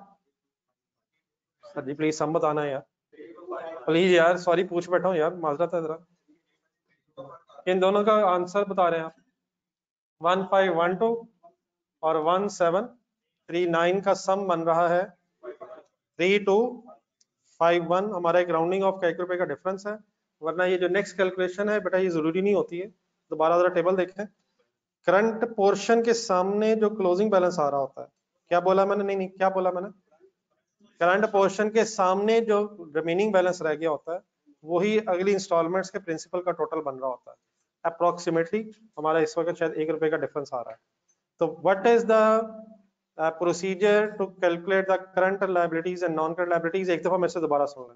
सर जी, प्लीज सम बताना है यार, प्लीज यार, सॉरी पूछ बैठा हूँ यार, माजरत है जरा। इन दोनों का आंसर बता रहे हैं आप, 1512 और 1739 का सम बन रहा है 3251। हमारा एक राउंडिंग ऑफ का 1 रुपए का डिफरेंस है, वरना ये जो नेक्स्ट कैलकुलेशन है बेटा ये जरूरी नहीं होती है। दोबारा जरा टेबल देखें, करंट पोर्शन के सामने जो क्लोजिंग बैलेंस आ रहा होता है, क्या बोला मैंने, नहीं क्या बोला मैंने, करंट पोर्शन के सामने जो रिमेनिंग बैलेंस रह गया होता है वही अगली इंस्टॉलमेंट्स के प्रिंसिपल का टोटल बन रहा होता है। अप्रोक्सीमेटली हमारा इस वक्त शायद 1 रुपए का डिफरेंस आ रहा है। तो what is the procedure to calculate the current liabilities and non current liabilities, एक दफा मेरे से दोबारा सुन लें।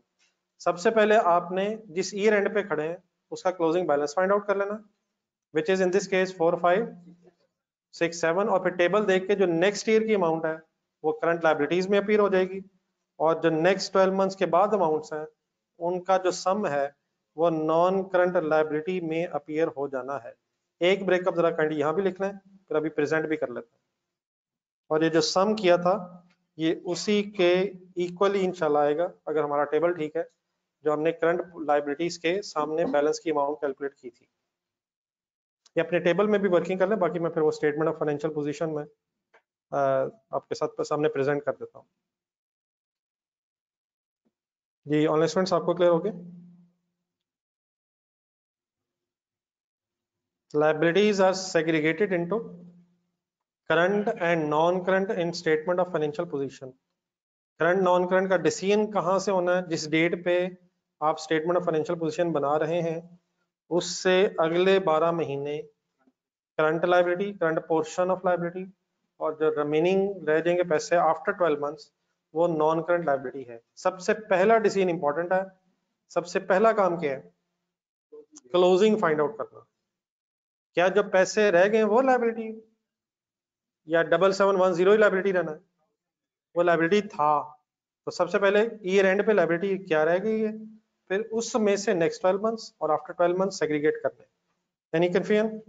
सबसे पहले आपने जिस ईयर एंड पे खड़े हैं उसका क्लोजिंग बैलेंस फाइंड आउट कर लेना, which is in this case 4 5 6 7, और फिर टेबल देख के जो नेक्स्ट ईयर की अमाउंट है वो करंट लायबिलिटीज में अपीयर हो जाएगी, और जो नेक्स्ट 12 मंथ्स के बाद अमाउंट्स हैं उनका जो सम है वो नॉन करंट लायबिलिटी में अपीयर हो जाना है। एक ब्रेकअप जरा काइंडली यहाँ भी लिख लें, फिर अभी प्रेजेंट भी कर लेते हैं। और ये जो सम किया था ये उसी के इक्वली इंशाल्लाह आएगा अगर हमारा टेबल ठीक है, जो हमने करंट लायबिलिटीज के सामने बैलेंस की अमाउंट कैलकुलेट की थी। ये अपने टेबल में भी वर्किंग कर लें, बाकी मैं फिर वो स्टेटमेंट ऑफ फाइनेंशियल पोजीशन में आपके साथ सामने प्रेजेंट कर देता हूँ। जी ऑनलाइन स्टूडेंट्स आपको क्लियर हो गया? Liabilities are segregated into current and non-current in statement of financial position. Current non current का डिसीजन कहाँ से होना है, जिस डेट पे आप स्टेटमेंट ऑफ फाइनेंशियल पोजीशन बना रहे हैं उससे अगले 12 महीने current liability, current portion of liability, और जो रिमेनिंग रह जाएंगे पैसे आफ्टर 12 मंथ्स वो नॉन करंट लायबिलिटी है। सबसे पहला डिसीजन इंपॉर्टेंट है, सबसे पहला काम क्या है, क्लोजिंग फाइंड आउट करना। क्या जो पैसे रह गए वो लायबिलिटी या 7710 ही लायबिलिटी रहना है, वो लायबिलिटी था। तो सबसे पहले ईयर एंड पे लायबिलिटी क्या रह गई है, फिर उस में से नेक्स्ट 12 मंथ्स और आफ्टर 12 मंथ्स सेग्रीगेट करने। Any confusion?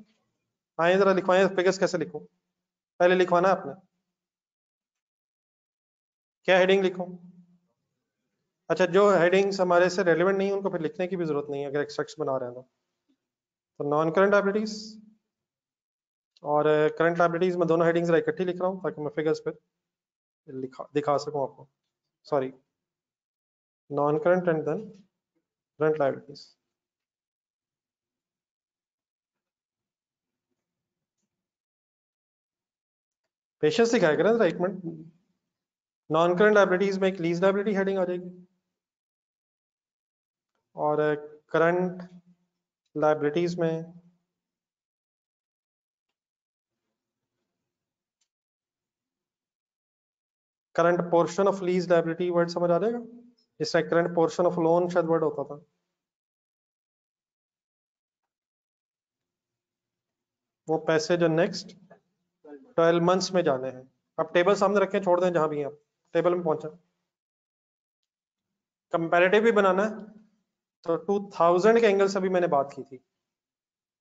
आइए जरा लिखवाएं, फिगर्स कैसे लिखूं, पहले लिखवाना आपने, क्या हेडिंग लिखूं? अच्छा, जो हेडिंग्स हमारे से रेलेवेंट नहीं है उनको फिर लिखने की भी जरूरत नहीं है अगर एक्सट्रैक्ट्स बना रहे हैं तो नॉन करंट लायबिलिटीज और करंट लायबिलिटीज में दोनों हेडिंग्स इकट्ठी लिख रहा हूँ ताकि मैं फिगर्स पे दिखा सकूं आपको। Sorry, non current and then current liabilities. Patience दिखाया करें जरा, एक मिनट। नॉन करंट लायबिलिटीज में एक लीज लायबिलिटी हेडिंग आ जाएगी और करंट लायबिलिटीज में current portion of lease liability word समझ आ जाएगा, जिस तरह करंट पोर्शन ऑफ लोन शायद वर्ड होता था, वो पैसे जो नेक्स्ट 12 मंथ्स में जाने हैं। अब टेबल सामने रखें, छोड़ दें जहां भी हैं आप, टेबल में पहुंचा, कंपैरेटिव भी बनाना है तो 2000 के एंगल से भी मैंने बात की थी।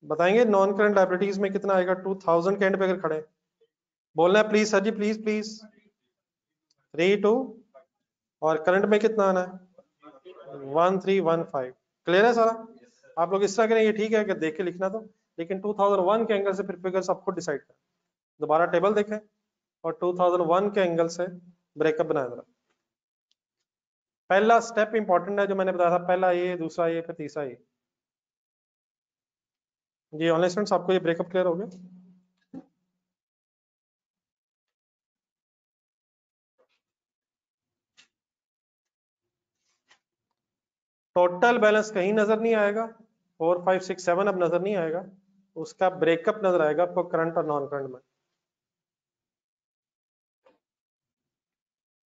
बताएंगे नॉन करंट लायबिलिटीज में कितना आएगा 2000 के एंड पे अगर खड़े, बोलना है please sir ji, please please. 32 और करंट में कितना आना है 1315। क्लियर है सारा? आप लोग इस तरह करें, ये ठीक है कि देख के लिखना, तो लेकिन 2001 के एंगल से फिर फिगर्स आप खुद डिसाइड करें। दोबारा टेबल देखें और 2001 के एंगल से ब्रेकअप बनाए जरा। पहला स्टेप इंपॉर्टेंट है जो मैंने बताया था, पहला ये, दूसरा ये, फिर तीसरा ये। जी ऑनलाइन स्टूडेंट्स आपको ये ब्रेकअप क्लियर हो गया? टोटल बैलेंस कहीं नजर नहीं आएगा, 4 5 6 7 अब नजर नहीं आएगा, उसका ब्रेकअप नजर आएगा आपको करंट और नॉन करंट में।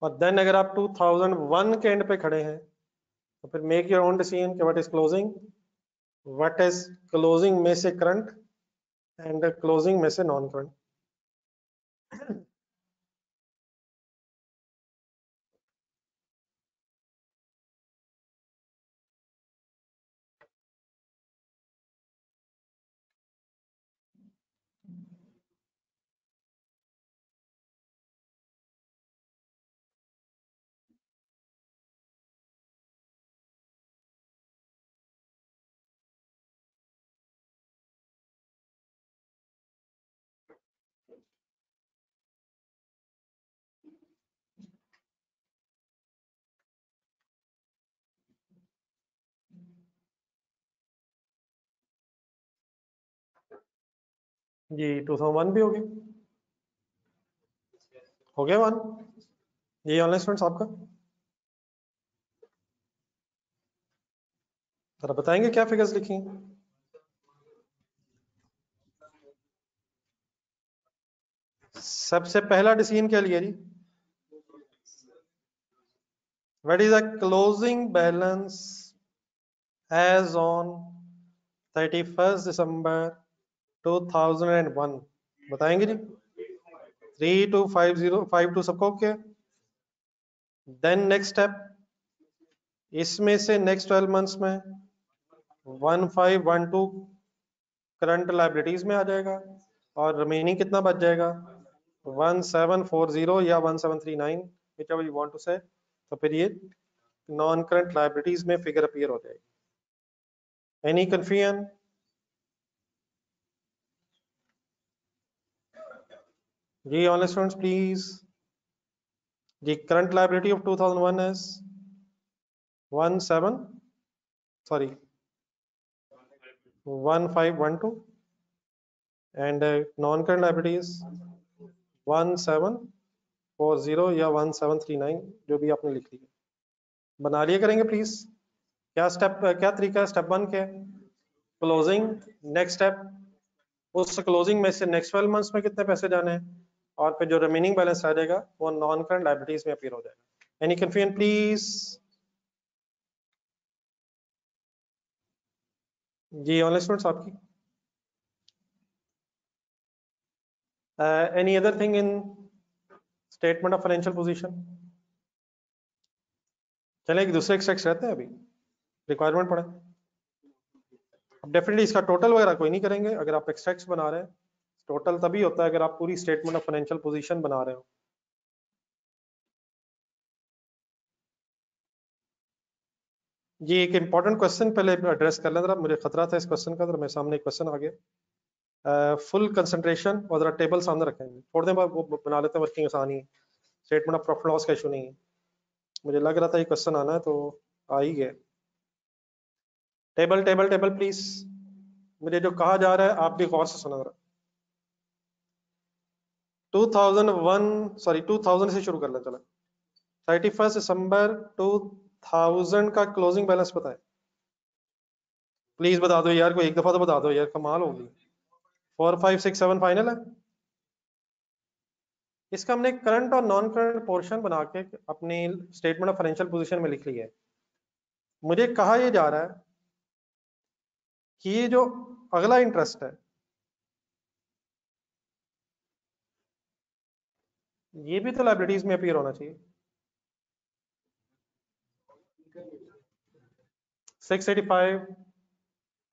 और देन अगर आप 2001 के एंड पे खड़े हैं तो फिर मेक योर ओन डिसीजन कि what is closing, what is closing में से करंट एंड क्लोजिंग में से नॉन करंट। जी 2001 भी हो गया 1। ये ऑनलाइन स्टूडेंट्स आपका जरा बताएंगे क्या फिगर्स लिखी हैं? सबसे पहला डिसीजन क्या लिया जी? What is the closing balance as on 31 December 2001? बताएंगे जी। 325052 सबको ओके। देन नेक्स्ट स्टेप, इसमें से नेक्स्ट 12 मंथ्स में 1512 करंट लाइबिलिटीज में आ जाएगा और रिमेनिंग कितना बच जाएगा? 1740 या 1739, whichever you want to say। तो फिर ये नॉन करंट लाइबिलिटीज में फिगर अपीयर हो जाएगी। Any confusion? जी ऑनलाइन स्टूडेंट्स प्लीज। जी current liability of 2001 is 1512 and non current liabilities 1740 या 1739, जो भी आपने लिख लिया। बना लिया करेंगे प्लीज। क्या स्टेप, क्या तरीका है? स्टेप 1 क्या है? क्लोजिंग। नेक्स्ट स्टेप, उस क्लोजिंग में से नेक्स्ट 12 मंथ्स में कितने पैसे जाने हैं और फिर जो रिमेनिंग बैलेंस आ जाएगा वो नॉन करंट लाइबिलिटीज में अपीयर हो जाएगा। Any confusion please? जी ऑनलाइन स्टूडेंट्स आपकी। Any other thing in statement of financial position? चले एक दूसरे एक्सट्रैक्ट रहते हैं अभी रिक्वायरमेंट पड़े। अब डेफिनेटली इसका टोटल वगैरह कोई नहीं करेंगे। अगर आप एक्सट्रैक्ट्स बना रहे हैं, टोटल तभी होता है अगर आप पूरी स्टेटमेंट ऑफ फाइनेंशियल पोजीशन बना रहे हो। जी एक इंपॉर्टेंट क्वेश्चन पहले एड्रेस कर लें जरा, मुझे खतरा था इस क्वेश्चन का, तो मेरे सामने एक क्वेश्चन आ गया। फुल कंसंट्रेशन और जरा टेबल सामने रखेंगे, थोड़ी देर बाद वो बना लेते हैं, वर्किंग आसानी है। स्टेटमेंट ऑफ प्रॉफिट लॉस का इशू नहीं है। मुझे लग रहा था ये क्वेश्चन आना है तो आ ही गया। Table table table please. मुझे जो कहा जा रहा है आप भी गौर से सुना जरा। 2000 से शुरू कर लें चलो। 31 दिसंबर 2000 का क्लोजिंग बैलेंस पता है? प्लीज बता दो यार, कोई एक दफा तो बता दो यार, कमाल होगी। 4567 फाइनल है। इसका हमने करंट और नॉन करंट पोर्शन बना के अपनी स्टेटमेंट ऑफ फाइनेंशियल पोजीशन में लिख लिया है। मुझे कहा यह जा रहा है कि ये जो अगला इंटरेस्ट है ये भी तो लाइबिलिटीज में अपीयर होना चाहिए। 685,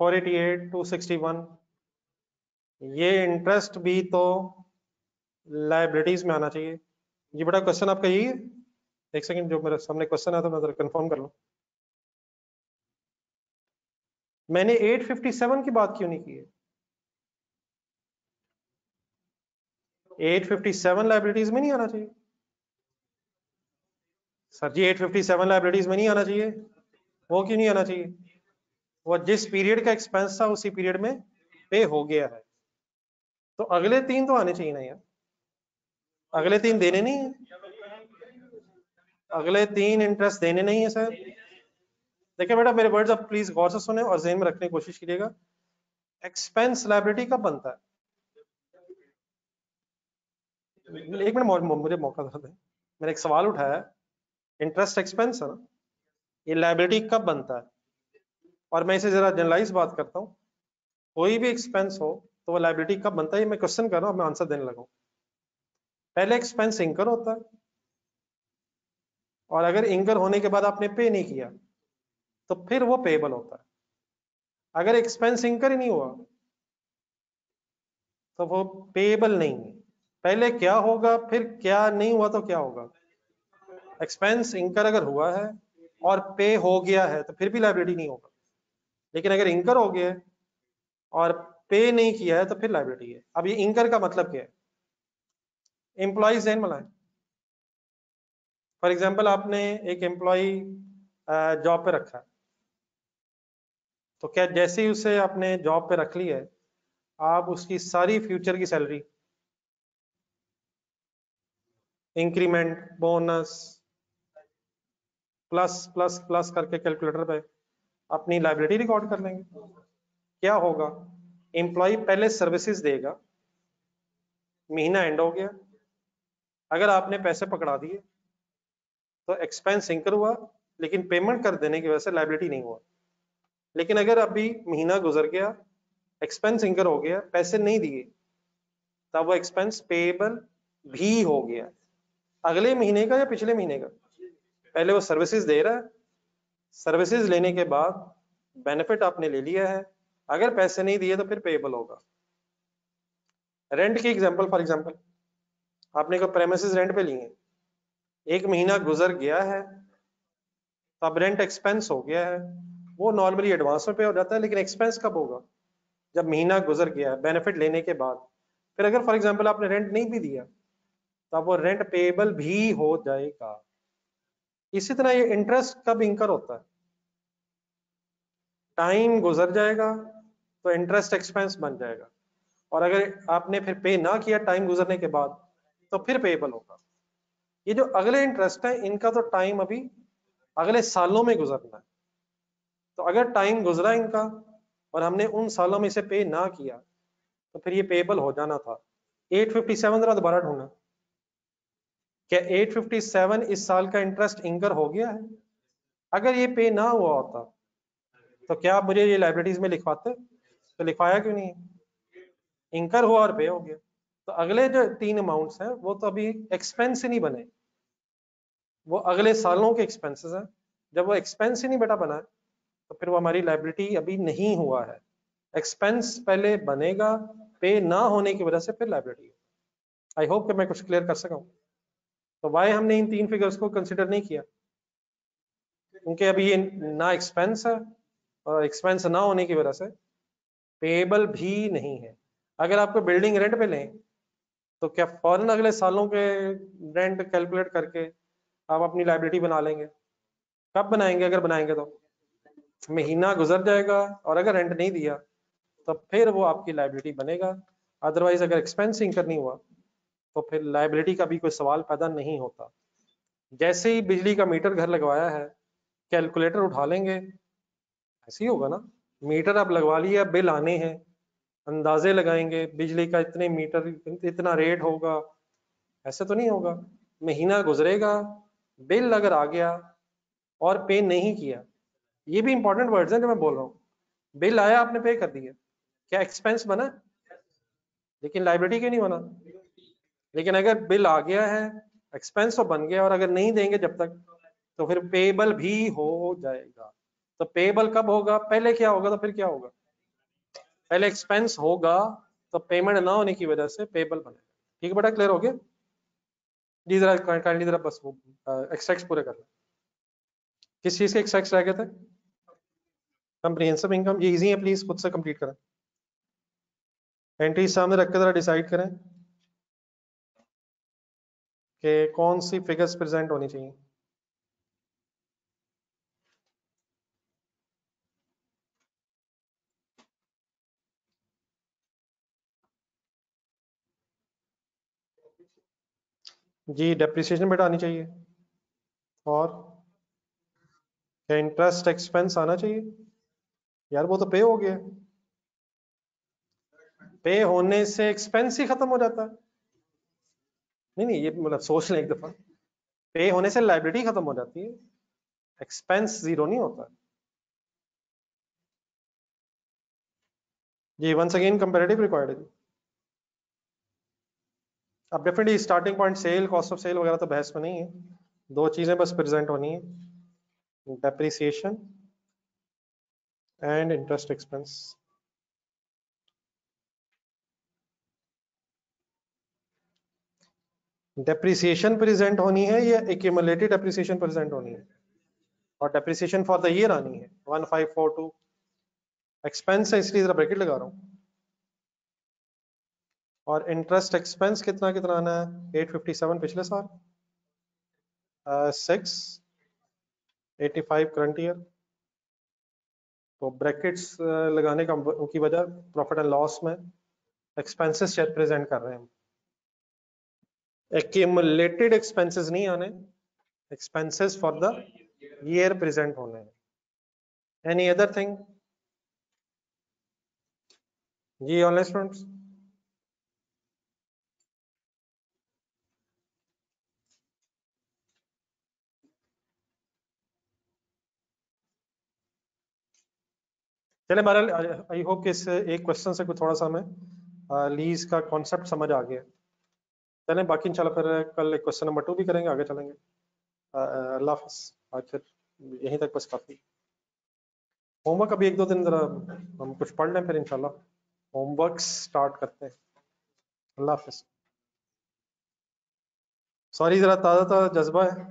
488, 261, ये इंटरेस्ट भी तो लाइबिलिटीज में आना चाहिए। ये बड़ा क्वेश्चन आपका यही है? एक सेकंड, जो मेरे सामने क्वेश्चन आया था मैं जरा कंफर्म कर लूं। मैंने 857 की बात क्यों नहीं की है? 857 लाइबिलिटीज में नहीं आना चाहिए सर जी। 857 लाइबिलिटीज में नहीं आना चाहिए। वो क्यों नहीं आना चाहिए? वो जिस पीरियड का एक्सपेंस था उसी पीरियड में पे हो गया है, तो अगले 3 तो आने चाहिए ना यार। अगले 3 देने नहीं है, अगले 3 इंटरेस्ट देने नहीं है सर। देखिए बेटा, मेरे वर्ड्स आप प्लीज गौर से सुने और ज़हन में रखने की कोशिश कीजिएगा। एक्सपेंस लायबिलिटी कब बनता है? एक मिनट मुझे मौका दे। मैंने एक सवाल उठाया, इंटरेस्ट एक्सपेंस है ना, ये लायबिलिटी कब बनता है? और मैं इसे जरा जनरलाइज बात करता हूँ। कोई भी एक्सपेंस हो तो वो लायबिलिटी कब बनता है, ये मैं क्वेश्चन कर रहा हूँ, मैं आंसर देने लगा हूँ। पहले एक्सपेंस इंकर होता है, और अगर इंकर होने के बाद आपने पे नहीं किया तो फिर वो पेएबल होता है। अगर एक्सपेंस इंकर ही नहीं हुआ तो वो पेएबल नहीं है। पहले क्या होगा फिर क्या नहीं हुआ तो क्या होगा? एक्सपेंस इंकर अगर हुआ है और पे हो गया है तो फिर भी लायबिलिटी नहीं होगा, लेकिन अगर इंकर हो गया है और पे नहीं किया है तो फिर लायबिलिटी है। अब ये इंकर का मतलब क्या है? एम्प्लॉइज जहन में लाएं। फॉर एग्जाम्पल आपने एक एम्प्लॉय जॉब पे रखा है, तो क्या जैसे ही उसे आपने जॉब पे रख लिया है आप उसकी सारी फ्यूचर की salary, increment, bonus, plus plus plus करके कैलकुलेटर पे अपनी लायबिलिटी रिकॉर्ड कर लेंगे। क्या होगा, एम्प्लॉय पहले सर्विसेज देगा, महीना एंड हो गया, अगर आपने पैसे पकड़ा दिए तो एक्सपेंस इंकर हुआ, लेकिन पेमेंट कर देने की वजह से लायबिलिटी नहीं हुआ। लेकिन अगर अभी महीना गुजर गया, एक्सपेंस इंकर हो गया, पैसे नहीं दिए, तब वो एक्सपेंस पेएबल भी हो गया। अगले महीने का या पिछले महीने का? पहले वो सर्विसेज दे रहा है, सर्विसेज लेने के बाद बेनिफिट आपने ले लिया है, अगर पैसे नहीं दिए तो फिर पेएबल होगा। रेंट की एग्जांपल, फॉर एग्जांपल आपने कोई प्रेमिसेस रेंट पे लिए, एक महीना गुजर गया है, तब रेंट एक्सपेंस हो गया है, वो नॉर्मली एडवांस में पे हो जाता है, लेकिन एक्सपेंस कब होगा, जब महीना गुजर गया है बेनिफिट लेने के बाद। फिर अगर फॉर एग्जांपल आपने रेंट नहीं भी दिया, तब वो रेंट पेएबल भी हो जाएगा। इसी तरह ये इंटरेस्ट कब इंकर होता है, टाइम गुजर जाएगा तो इंटरेस्ट एक्सपेंस बन जाएगा, और अगर आपने फिर पे ना किया टाइम गुजरने के बाद, तो फिर पेएबल होगा। ये जो अगले इंटरेस्ट है, इनका तो टाइम अभी अगले सालों में गुजरना है। तो अगर टाइम गुजरा इनका और हमने उन सालों में इसे पे ना किया, तो फिर ये पेएबल हो जाना था। 857 जरा दोबारा ढूंढना, क्या 857 इस साल का इंटरेस्ट इंकर हो गया है? अगर ये पे ना हुआ होता तो क्या आप मुझे ये लाइब्रेरीज में लिखवाते? तो लिखवाया क्यों नहीं? इंकर हुआ और पे हो गया। तो अगले जो 3 अमाउंट्स हैं वो तो अभी एक्सपेंस ही नहीं बने, वो अगले सालों के एक्सपेंसेस हैं। जब वो एक्सपेंस ही नहीं बेटा बना है, तो फिर वो हमारी लाइबिलिटी अभी नहीं हुआ है। एक्सपेंस पहले बनेगा, पे ना होने की वजह से फिर लाइबिलिटी। आई होप कि मैं कुछ क्लियर कर सका हूं। तो वाई हमने इन 3 फिगर्स को कंसिडर नहीं किया, क्योंकि अभी ये ना एक्सपेंस है, और एक्सपेंस ना होने की वजह से पेएबल भी नहीं है। अगर आपको बिल्डिंग रेंट पे लें, तो क्या फौरन अगले सालों के रेंट कैलकुलेट करके आप अपनी लाइबिलिटी बना लेंगे? कब बनाएंगे? अगर बनाएंगे तो महीना गुजर जाएगा, और अगर रेंट नहीं दिया तो फिर वो आपकी लाइबिलिटी बनेगा। अदरवाइज अगर एक्सपेंस इंकर नहीं हुआ, तो फिर लाइबिलिटी का भी कोई सवाल पैदा नहीं होता। जैसे ही बिजली का मीटर घर लगवाया है, कैलकुलेटर उठा लेंगे, ऐसे ही होगा ना। मीटर अब लगवा लिया, बिल आने हैं, अंदाजे लगाएंगे बिजली का इतने मीटर इतना रेट होगा, ऐसे तो नहीं होगा। महीना गुजरेगा, बिल अगर आ गया और पे नहीं किया, ये भी इंपॉर्टेंट वर्ड्स हैं जो मैं बोल रहा हूँ। बिल आया, आपने पे कर दिया, क्या एक्सपेंस बना? लेकिन लाइबिलिटी क्यों नहीं बना? लेकिन अगर बिल आ गया है, एक्सपेंस तो बन गया, और अगर नहीं देंगे जब तक, तो फिर पेएबल भी हो जाएगा। तो पेएबल कब होगा? पहले क्या होगा तो फिर क्या होगा? पहले एक्सपेंस होगा, तो पेमेंट ना होने की वजह से पेएबल बनेगा। ठीक है बेटा, क्लियर हो गया जी? जरा काइंडली जरा बस वो एक्सट्रैक्ट्स पूरे कर लें। किस चीज के एक्सट्रैक्ट्स रह गए थे? कंप्रिहेंसिव इनकम, ये इजी है, प्लीज खुद से कंप्लीट करें। एंट्री सामने रख के जरा डिसाइड करें कि कौन सी फिगर्स प्रेजेंट होनी चाहिए। जी डेप्रिसिएशन बेटा आनी चाहिए, और क्या इंटरेस्ट एक्सपेंस आना चाहिए? यार वो तो पे हो गया, पे होने से एक्सपेंस ही खत्म हो जाता है। नहीं नहीं, ये मतलब सोच लें एक दफा, पे होने से लाइबिलिटी खत्म हो जाती है, एक्सपेंस जीरो नहीं होता। जी वंस अगेन कंपैरेटिव रिक्वायर्ड है। अब definitely starting point sale, cost of sale वगैरह तो बहस में नहीं है, 2 चीजें बस प्रेजेंट होनी है, depreciation and interest expense. Depreciation present होनी है या एक्यूमुलेटेड डेप्रिसिएशन प्रेजेंट होनी है? और डेप्रिसिएशन फॉर द ईयर आनी है 1542। एक्सपेंस है इसलिए जरा ब्रैकेट लगा रहा हूँ। और इंटरेस्ट एक्सपेंस कितना कितना आना है? 857 पिछले साल, 685 करंट ईयर। तो ब्रैकेट्स लगाने का की वजह प्रॉफिट एंड लॉस में एक्सपेंसेस प्रेजेंट कर रहे हैं हम, एक्यूमुलेटेड एक्सपेंसेस नहीं आने, expenses for the year present होने हैं। एनी अदर थिंग जी ऑनलाइन स्टूडेंट्स? चले बहरहाल आई होप कि इस एक क्वेश्चन से कुछ थोड़ा सा हमें लीज का कॉन्सेप्ट समझ आ गया। चले बाकी इंशाल्लाह फिर कल क्वेश्चन नंबर 2 भी करेंगे, आगे चलेंगे। अल्लाह हाफिज़। आज फिर यहीं तक बस काफी। होमवर्क अभी 1-2 दिन जरा हम कुछ पढ़ लें, फिर इंशाल्लाह होमवर्क स्टार्ट करते हैं। अल्लाह हाफिज़। सॉरी जरा ताज़ा जज्बा है,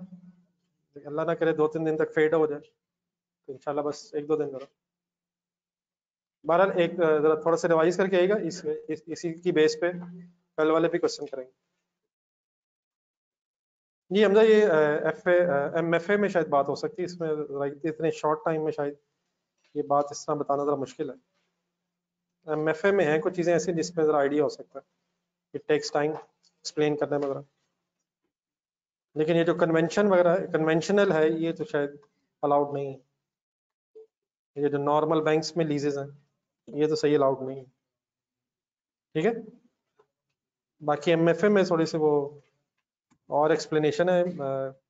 अल्लाह ना करे 2-3 दिन तक फेड हो जाए, तो इंशाल्लाह बस 1-2 दिन जरा बहरहाल एक जरा थोड़ा सा रिवाइज करके आएगा, इसी की बेस पे कल वाले भी क्वेश्चन करेंगे। जी हमजा ये MFA में शायद बात हो सकती है, इसमें इतने शॉर्ट टाइम में शायद ये बात इस तरह बताना जरा मुश्किल है। MFA में है कुछ चीज़ें ऐसी जिसमें जरा आइडिया हो सकता है, इट टेक्स टाइम एक्सप्लेन करने में जरा, लेकिन ये जो कन्वेंशन वगैरह कन्वेंशनल है ये तो शायद अलाउड नहीं है। ये जो नॉर्मल बैंक्स में लीजेस हैं ये तो सही अलाउड नहीं है, ठीक है। बाकी MFA में थोड़ी सी वो और एक्सप्लेनेशन है,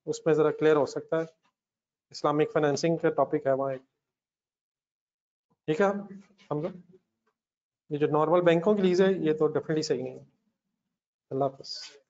उसमें ज़रा क्लियर हो सकता है, इस्लामिक फाइनेंसिंग का टॉपिक है वहाँ एक, ठीक है। हम लोग ये जो नॉर्मल बैंकों की लीज है ये तो डेफिनेटली सही नहीं है। अल्लाह हाफ़िज़।